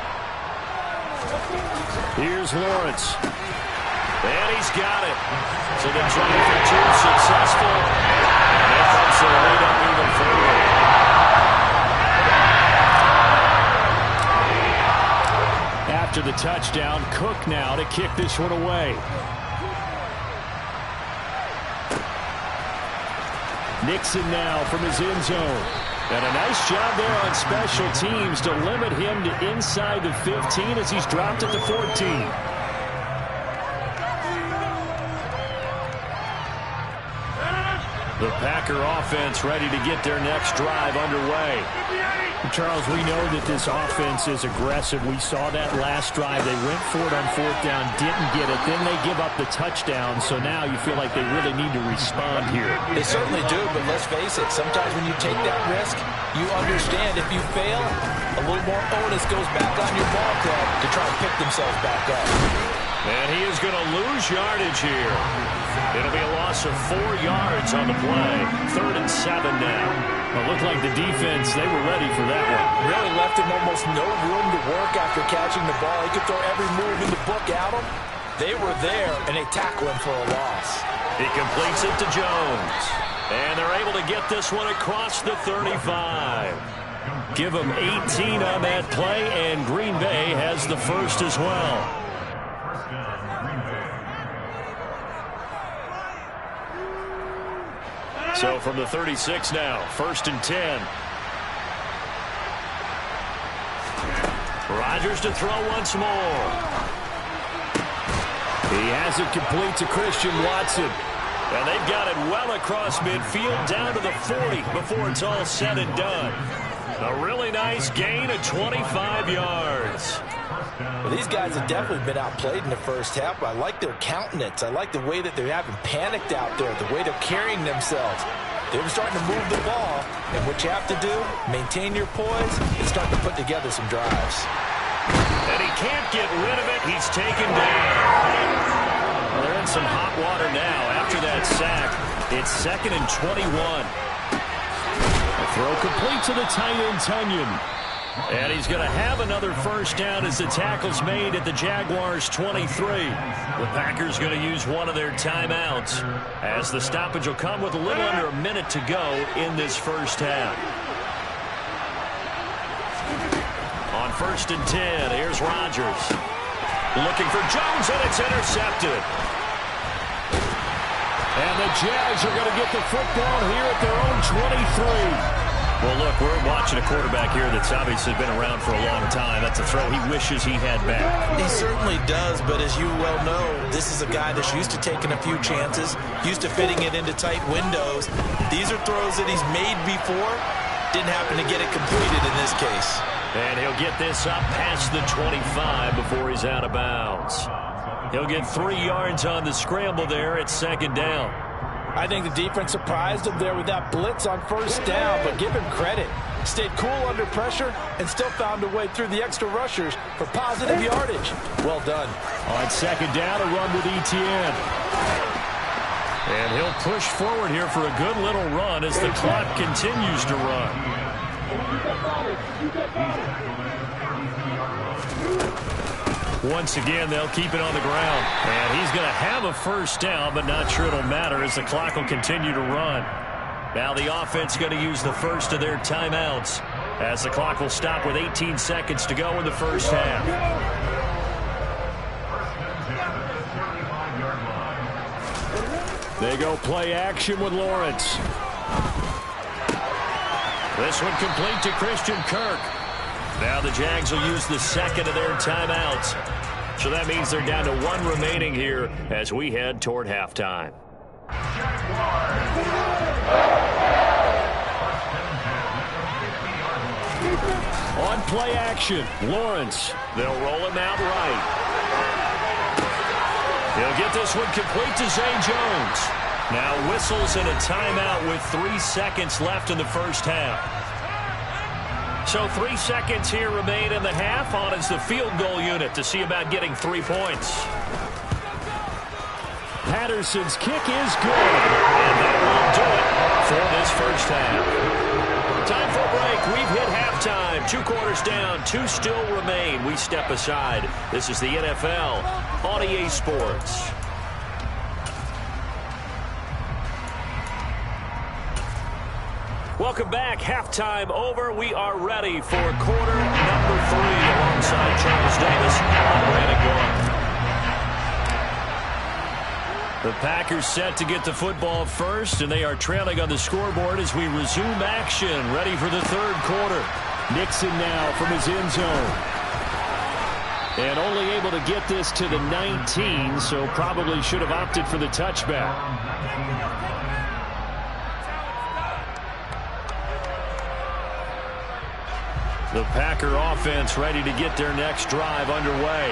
Here's Lawrence. And he's got it. So the try for 2 successful. And that helps their lead up even further. After the touchdown, Cook now to kick this one away. Nixon now from his end zone. And a nice job there on special teams to limit him to inside the 15 as he's dropped at the 14. The Packer offense ready to get their next drive underway. Charles, we know that this offense is aggressive. We saw that last drive. They went for it on fourth down, didn't get it. Then they give up the touchdown. So now you feel like they really need to respond here. They certainly do, but let's face it. Sometimes when you take that risk, you understand if you fail, a little more onus goes back on your ball club to try and pick themselves back up. And he is going to lose yardage here. It'll be a loss of 4 yards on the play. 3rd and 7 now. It looked like the defense, they were ready for that one. Really left him almost no room to work after catching the ball. He could throw every move in the book at him. They were there, and they tackle him for a loss. He completes it to Jones. And they're able to get this one across the 35. Give them 18 on that play, and Green Bay has the first as well. So from the 36 now, 1st and 10. Rodgers to throw once more. He has it complete to Christian Watson. And they've got it well across midfield down to the 40 before it's all said and done. A really nice gain of 25 yards. Well, these guys have definitely been outplayed in the first half. I like their countenance. I like the way that they haven't panicked out there, the way they're carrying themselves. They were starting to move the ball, and what you have to do, maintain your poise and start to put together some drives. And he can't get rid of it. He's taken down. Well, they're in some hot water now after that sack. It's 2nd and 21. A throw complete to the tight end, Tunyon. And he's going to have another first down as the tackle's made at the Jaguars' 23. The Packers going to use one of their timeouts as the stoppage will come with a little under a minute to go in this first half. On 1st and 10, here's Rodgers. Looking for Jones, and it's intercepted. And the Jags are going to get the football here at their own 23. Well, look, we're watching a quarterback here that's obviously been around for a long time. That's a throw he wishes he had back. He certainly does, but as you well know, this is a guy that's used to taking a few chances, used to fitting it into tight windows. These are throws that he's made before. Didn't happen to get it completed in this case. And he'll get this up past the 25 before he's out of bounds. He'll get 3 yards on the scramble there at 2nd down. I think the defense surprised him there with that blitz on 1st down, but give him credit. Stayed cool under pressure and still found a way through the extra rushers for positive yardage. Well done. On 2nd down, a run with Etienne. And he'll push forward here for a good little run as the clock continues to run. Once again, they'll keep it on the ground. And he's going to have a first down, but not sure it'll matter as the clock will continue to run. Now the offense going to use the first of their timeouts as the clock will stop with 18 seconds to go in the first half. They go play action with Lawrence. This one complete to Christian Kirk. Now the Jags will use the 2nd of their timeouts. So that means they're down to 1 remaining here as we head toward halftime. On play action, Lawrence. They'll roll him out right. He'll get this one complete to Zay Jones. Now whistles and a timeout with 3 seconds left in the first half. So 3 seconds here remain in the half. On is the field goal unit to see about getting 3 points. Patterson's kick is good. And that will do it for this first half. Time for a break. We've hit halftime. 2 quarters down, 2 still remain. We step aside. This is the NFL on EA Sports. Welcome back. Halftime over. We are ready for quarter number 3 alongside Charles Davis. I'm Brandon Gaudin. The Packers set to get the football first, and they are trailing on the scoreboard as we resume action, ready for the 3rd quarter. Nixon now from his end zone. And only able to get this to the 19, so probably should have opted for the touchback. The Packer offense ready to get their next drive underway.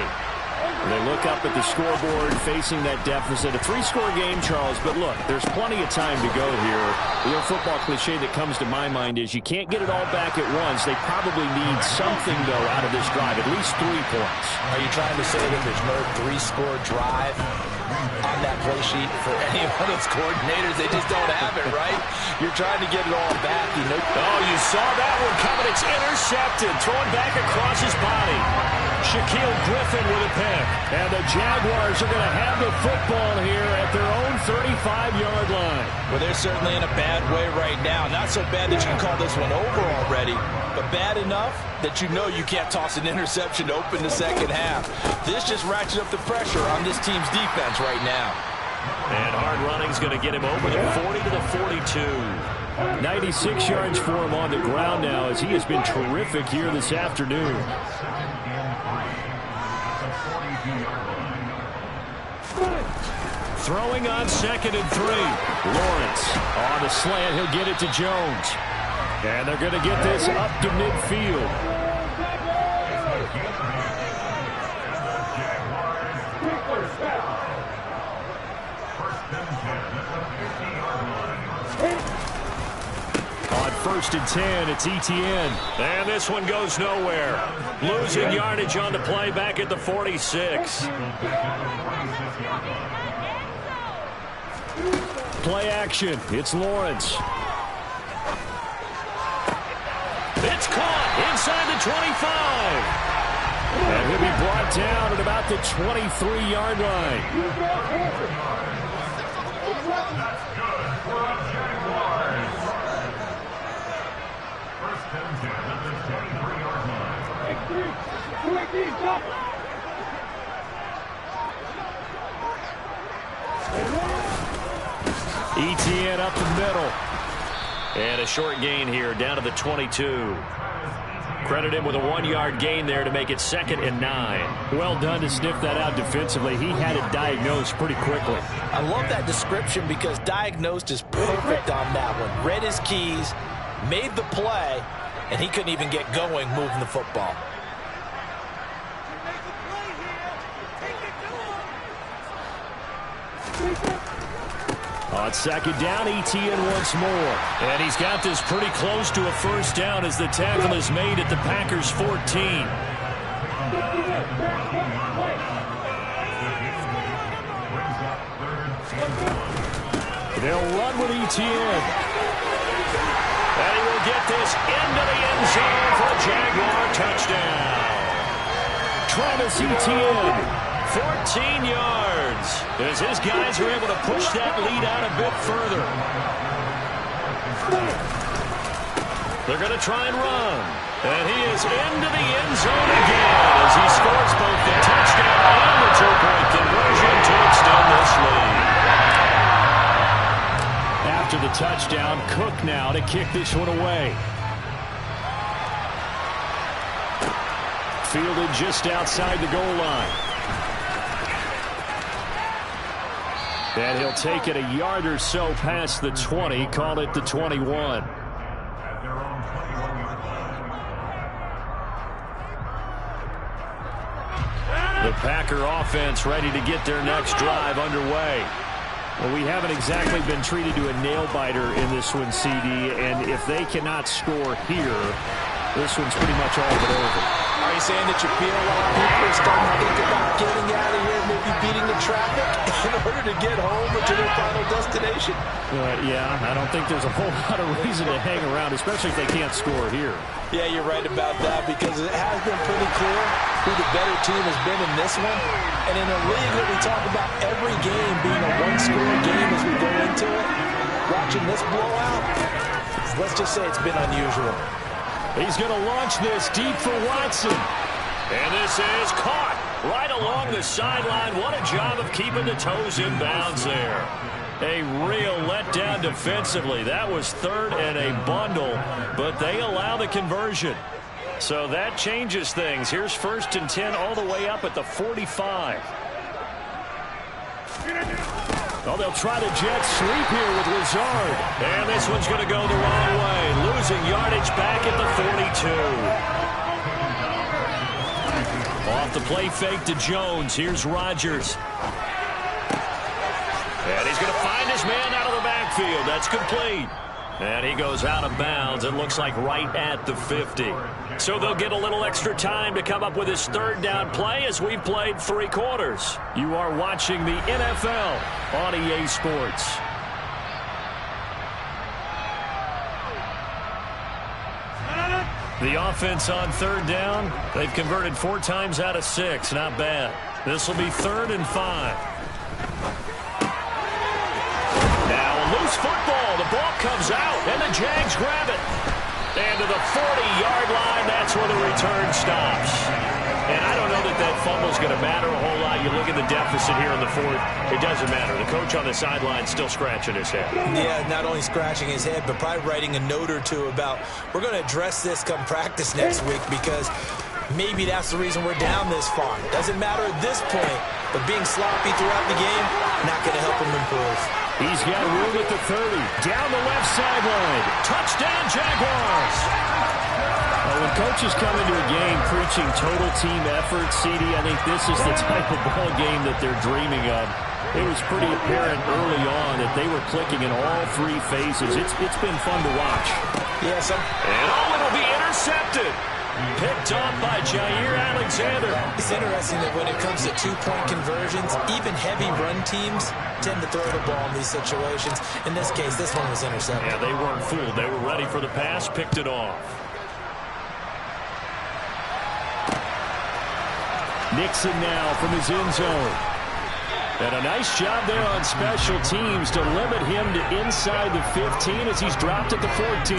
They look up at the scoreboard facing that deficit. A 3-score game, Charles, but look, there's plenty of time to go here. The old football cliche that comes to my mind is you can't get it all back at once. They probably need something, though, out of this drive, at least 3 points. Are you trying to say that there's no 3-score drive on that play sheet for any one of those coordinators? They just don't have it, right? You're trying to get it all back. Oh, you saw that one coming. It's intercepted. Thrown back across his body. Shaquille Griffin with a pick. And the Jaguars are going to have the football here at their own 35-yard line. Well, they're certainly in a bad way right now. Not so bad that you can call this one over already, but bad enough that you know you can't toss an interception to open the second half. This just ratchets up the pressure on this team's defense right now. And hard running's going to get him over the 40 to the 42. 96 yards for him on the ground now as he has been terrific here this afternoon. Throwing on 2nd and 3. Lawrence on the slant. He'll get it to Jones. And they're going to get this up to midfield. On 1st and 10, it's Etienne. And this one goes nowhere. Losing yardage on the play back at the 46. Play action. It's Lawrence. It's caught inside the 25. And he'll be brought down at about the 23-yard line. Etienne up the middle. And a short gain here down to the 22. Credit him with a 1-yard gain there to make it 2nd and 9. Well done to sniff that out defensively. He had it diagnosed pretty quickly. I love that description because diagnosed is perfect on that one. Read his keys, made the play, and he couldn't even get going moving the football. On 2nd down, Etienne once more. And he's got this pretty close to a first down as the tackle is made at the Packers' 14. They'll run with Etienne. And he will get this into the end zone for a Jaguar touchdown. Travis Etienne. 14 yards as his guys are able to push that lead out a bit further. They're going to try and run. And he is into the end zone again as he scores both the touchdown and the 2-point conversion to extend this lead. After the touchdown, Cook now to kick this one away. Fielded just outside the goal line. And he'll take it a yard or so past the 20, call it the 21. The Packer offense ready to get their next drive underway. Well, we haven't exactly been treated to a nail-biter in this one, CD, and if they cannot score here, this one's pretty much all but over. Are you saying that you feel a lot of people are starting to think about getting out of here, maybe beating the traffic in order to get home or to their final destination? Yeah, I don't think there's a whole lot of reason to hang around, especially if they can't score here. Yeah, you're right about that because it has been pretty clear who the better team has been in this one. And in a league that we talk about every game being a one-score game as we go into it, watching this blowout, let's just say it's been unusual. He's going to launch this deep for Watson. And this is caught right along the sideline. What a job of keeping the toes in bounds there. A real letdown defensively. That was 3rd and a bundle, but they allow the conversion. So that changes things. Here's 1st and 10 all the way up at the 45. Oh, they'll try to jet sweep here with Lazard. And this one's going to go the wrong way. Losing yardage back at the 42. Off the play fake to Jones. Here's Rodgers. And he's going to find his man out of the backfield. That's complete. And he goes out of bounds. It looks like right at the 50. So they'll get a little extra time to come up with his third down play as we've played 3 quarters. You are watching the NFL on EA Sports. The offense on third down, they've converted 4 times out of 6. Not bad. This will be 3rd and 5. Now a loose football. The ball comes out, and the Jags grab it. And to the 40-yard line, that's where the return stops. And I don't know that that fumble's going to matter a whole lot. You look at the deficit here in the 4th, it doesn't matter. The coach on the sideline still scratching his head. Yeah, not only scratching his head, but probably writing a note or two about, we're going to address this come practice next week, because maybe that's the reason we're down this far. Doesn't matter at this point, but being sloppy throughout the game, not going to help him improve. He's got room at the 30. Down the left sideline. Touchdown, Jaguars. When coaches come into a game preaching total team effort, CD, I think this is the type of ball game that they're dreaming of. It was pretty apparent early on that they were clicking in all 3 phases. It's been fun to watch. Yes, and it'll be intercepted. Picked off by Jair Alexander. It's interesting that when it comes to 2-point conversions, even heavy run teams tend to throw the ball in these situations. In this case, this one was intercepted. Yeah, they weren't fooled. They were ready for the pass, picked it off. Nixon now from his end zone. And a nice job there on special teams to limit him to inside the 15 as he's dropped at the 14.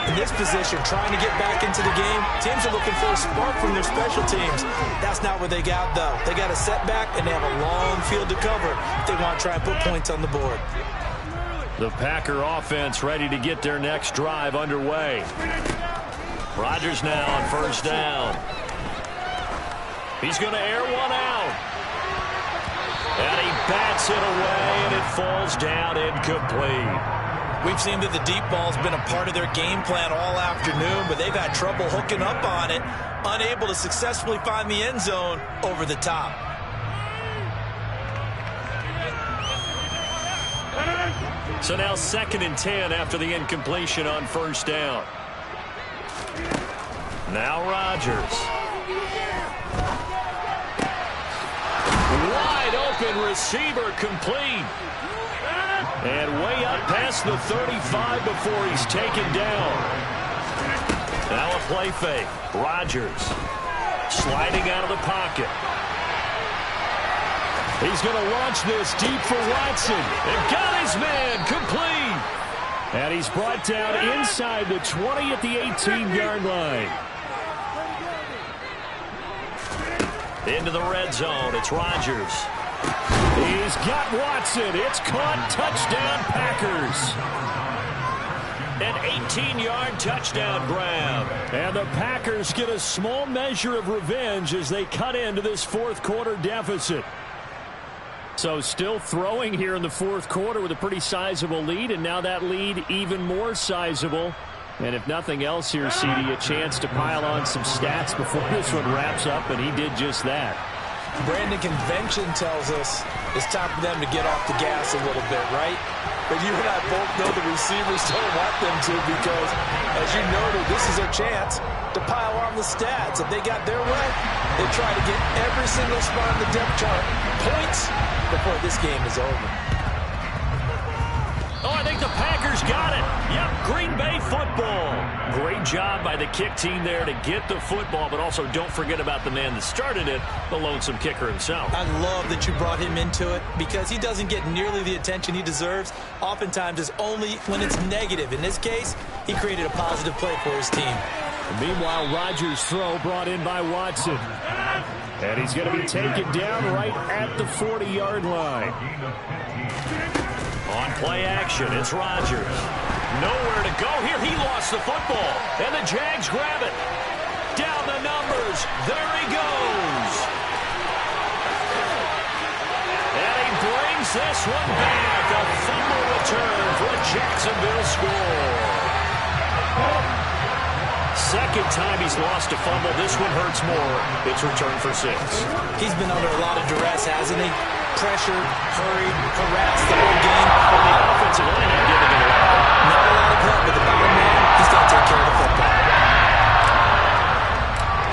In this position, trying to get back into the game, teams are looking for a spark from their special teams. That's not what they got, though. They got a setback, and they have a long field to cover if they want to try and put points on the board. The Packer offense ready to get their next drive underway. Rodgers now on first down. He's going to air one out. And he bats it away, and it falls down incomplete. We've seen that the deep ball's been a part of their game plan all afternoon, but they've had trouble hooking up on it, unable to successfully find the end zone over the top. So now 2nd and 10 after the incompletion on first down. Now Rodgers. Wide open receiver, complete. And way up past the 35 before he's taken down. Now a play fake. Rodgers sliding out of the pocket. He's going to launch this deep for Watson. And got his man, complete. And he's brought down inside the 20 at the 18-yard line. Into the red zone, it's Rodgers. He's got Watson. It's caught. Touchdown, Packers. An 18-yard touchdown grab. And the Packers get a small measure of revenge as they cut into this 4th quarter deficit. So still throwing here in the 4th quarter with a pretty sizable lead, and now that lead even more sizable. And if nothing else here, CD, a chance to pile on some stats before this one wraps up, and he did just that. Brandon, convention tells us it's time for them to get off the gas a little bit, right? But you and I both know the receivers don't want them to, because, as you noted, this is their chance to pile on the stats. If they got their way, they try to get every single spot on the depth chart points before this game is over. Oh, I think the Packers got it. Yep, Green Bay football. Great job by the kick team there to get the football, but also don't forget about the man that started it, the lonesome kicker himself. I love that you brought him into it, because he doesn't get nearly the attention he deserves. Oftentimes it's only when it's negative. In this case, he created a positive play for his team. Meanwhile, Rodgers' throw brought in by Watson. And he's going to be taken down right at the 40-yard line. On play action, it's Rodgers. Nowhere to go here. He lost the football. And the Jags grab it. Down the numbers. There he goes. And he brings this one back. A fumble return for a Jacksonville score. 2nd second time he's lost a fumble. This one hurts more. It's returned for 6. He's been under a lot of duress, hasn't he? Pressured, hurried, harassed the whole game. Well, the offensive line not giving it away. Not a lot of help, but the bottom line, he's got to take care of the football.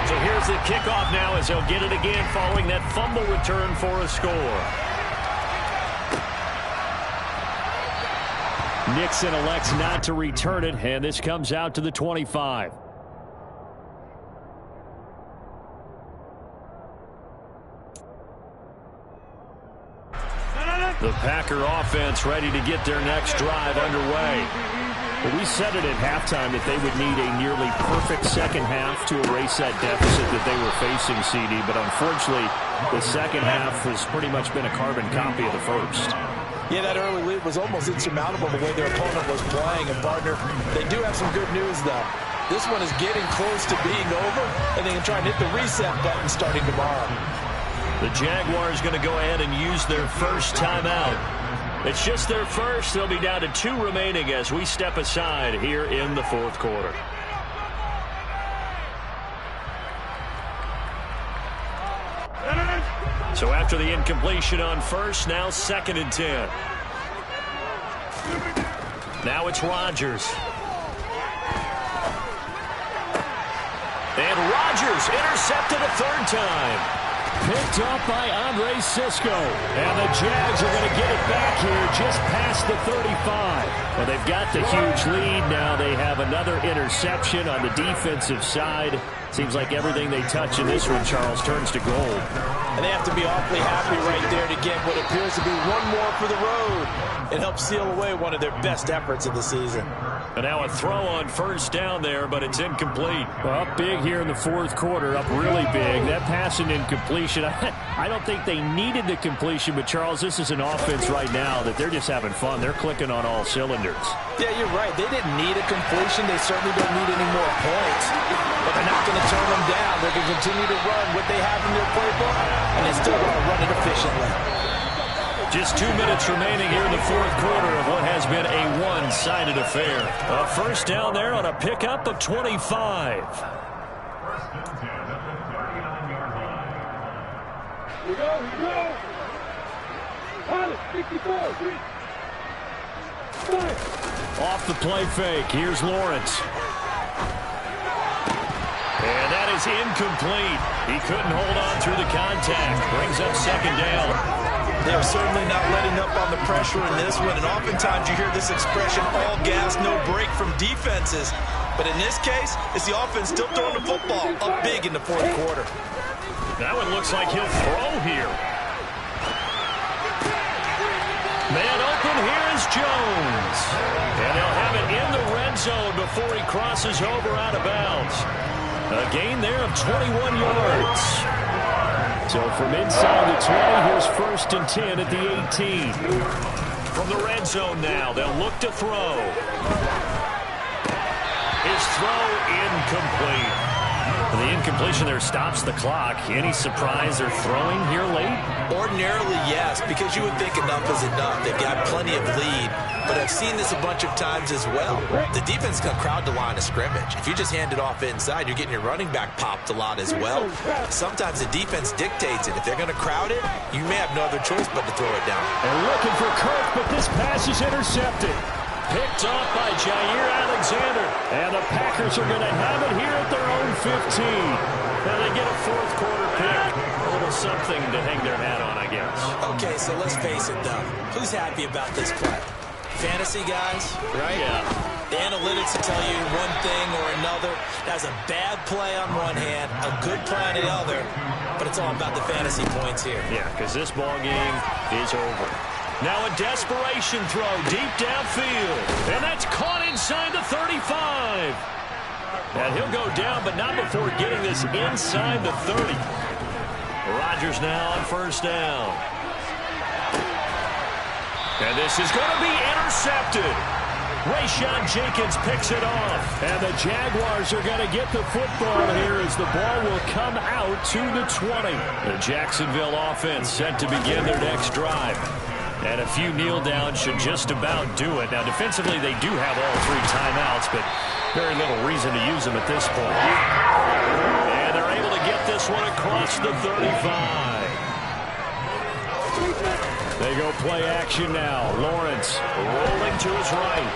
So here's the kickoff now as he'll get it again following that fumble return for a score. Nixon elects not to return it, and this comes out to the 25. The Packer offense ready to get their next drive underway. Well, we said it at halftime that they would need a nearly perfect second half to erase that deficit that they were facing, CD. But unfortunately, the second half has pretty much been a carbon copy of the first. Yeah, that early lead was almost insurmountable the way their opponent was playing. And, partner, they do have some good news, though. This one is getting close to being over, and they can try and hit the reset button starting tomorrow. The Jaguars going to go ahead and use their first timeout. It's just their first. They'll be down to 2 remaining as we step aside here in the fourth quarter. So after the incompletion on first, now 2nd and 10. Now it's Rodgers. And Rodgers intercepted a 3rd time. Picked up by Andre Cisco. And the Jags are going to get it back here just past the 35. Well, they've got the huge lead. Now they have another interception on the defensive side. Seems like everything they touch in this one, Charles, turns to gold. And they have to be awfully happy right there to get what appears to be one more for the road and help seal away one of their best efforts of the season. And now a throw on first down there, but it's incomplete. Well, up big here in the fourth quarter, up really big. That pass and incompletion, I don't think they needed the completion, but Charles, this is an offense right now that they're just having fun. They're clicking on all cylinders. Yeah, you're right. They didn't need a completion. They certainly don't need any more points. But they're not going to turn them down. They're going to continue to run what they have in their playbook, and they still want to run it efficiently. Just 2 minutes remaining here in the fourth quarter of what has been a one-sided affair. A first down there on a pickup of 25. First and 10 at the 39-yard line. Here we go. Pilot, 64. Off the play fake. Here's Lawrence. And that is incomplete. He couldn't hold on through the contact. Brings up 2nd down. They're certainly not letting up on the pressure in this one. And oftentimes you hear this expression, all gas, no break from defenses. But in this case, it's the offense still throwing the football up big in the fourth quarter. That one looks like he'll throw here. Man open, here is Jones. And they'll have it in the red zone before he crosses over out of bounds. A gain there of 21 yards. So from inside the 20, here's 1st and 10 at the 18. From the red zone now, they'll look to throw. His throw incomplete. The incompletion there stops the clock. Any surprise they're throwing here late? Ordinarily, yes, because you would think enough is enough. They've got plenty of lead. But I've seen this a bunch of times as well. The defense can crowd the line of scrimmage. If you just hand it off inside, you're getting your running back popped a lot as well. Sometimes the defense dictates it. If they're going to crowd it, you may have no other choice but to throw it down. They're looking for Kirk, but this pass is intercepted. Picked off by Jair Alexander. And the Packers are going to have it here at their own 15. Now they get a fourth quarter pick. A little something to hang their hat on, I guess. Okay, so let's face it, though. Who's happy about this play? Fantasy guys, right? Yeah. The analytics will tell you one thing or another. That's a bad play on one hand, a good play on the other, but it's all about the fantasy points here. Yeah, because this ball game is over. Now a desperation throw deep downfield. And that's caught inside the 35. And he'll go down, but not before getting this inside the 30. Rodgers now on first down. And this is going to be intercepted. Rayshawn Jenkins picks it off. And the Jaguars are going to get the football here as the ball will come out to the 20. The Jacksonville offense set to begin their next drive. And a few kneel downs should just about do it. Now, defensively, they do have all 3 timeouts, but Very little reason to use him at this point. And they're able to get this one across the 35. They go play action now. Lawrence rolling to his right.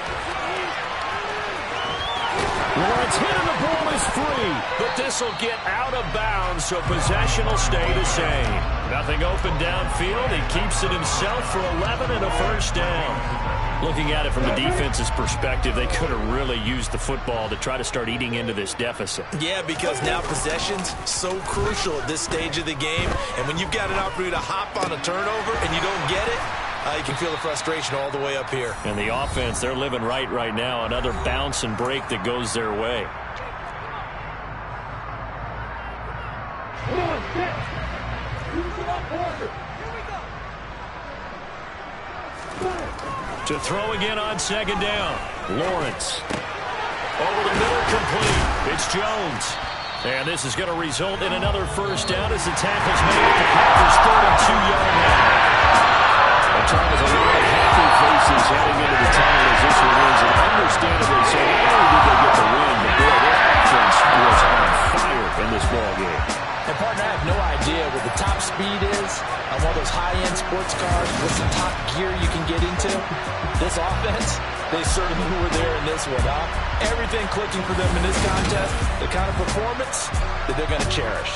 Lawrence hit and the ball is free. But this will get out of bounds, so possession will stay the same. Nothing open downfield. He keeps it himself for 11 and a first down. Looking at it from the defense's perspective, they could have really used the football to try to start eating into this deficit. Yeah, because now possession's so crucial at this stage of the game. And when you've got an opportunity to hop on a turnover and you don't get it, you can feel the frustration all the way up here. And the offense, they're living right now. Another bounce and break that goes their way. Come on, set. Use it up, Parker. To throw again on second down. Lawrence. Over the middle, complete. It's Jones. And this is going to result in another first down as the tackle's made at the Packers' 32-yard line. And Charles, a lot of happy faces heading into the tunnel as this one ends, and understandably so. Not only did they get the win, but boy, their offense was on fire in this ball game. And, partner, I have no idea what the top speed is on one of those high-end sports cars, what some top gear you can get into. This offense, they certainly were there in this one, huh? Everything clicking for them in this contest, the kind of performance that they're going to cherish.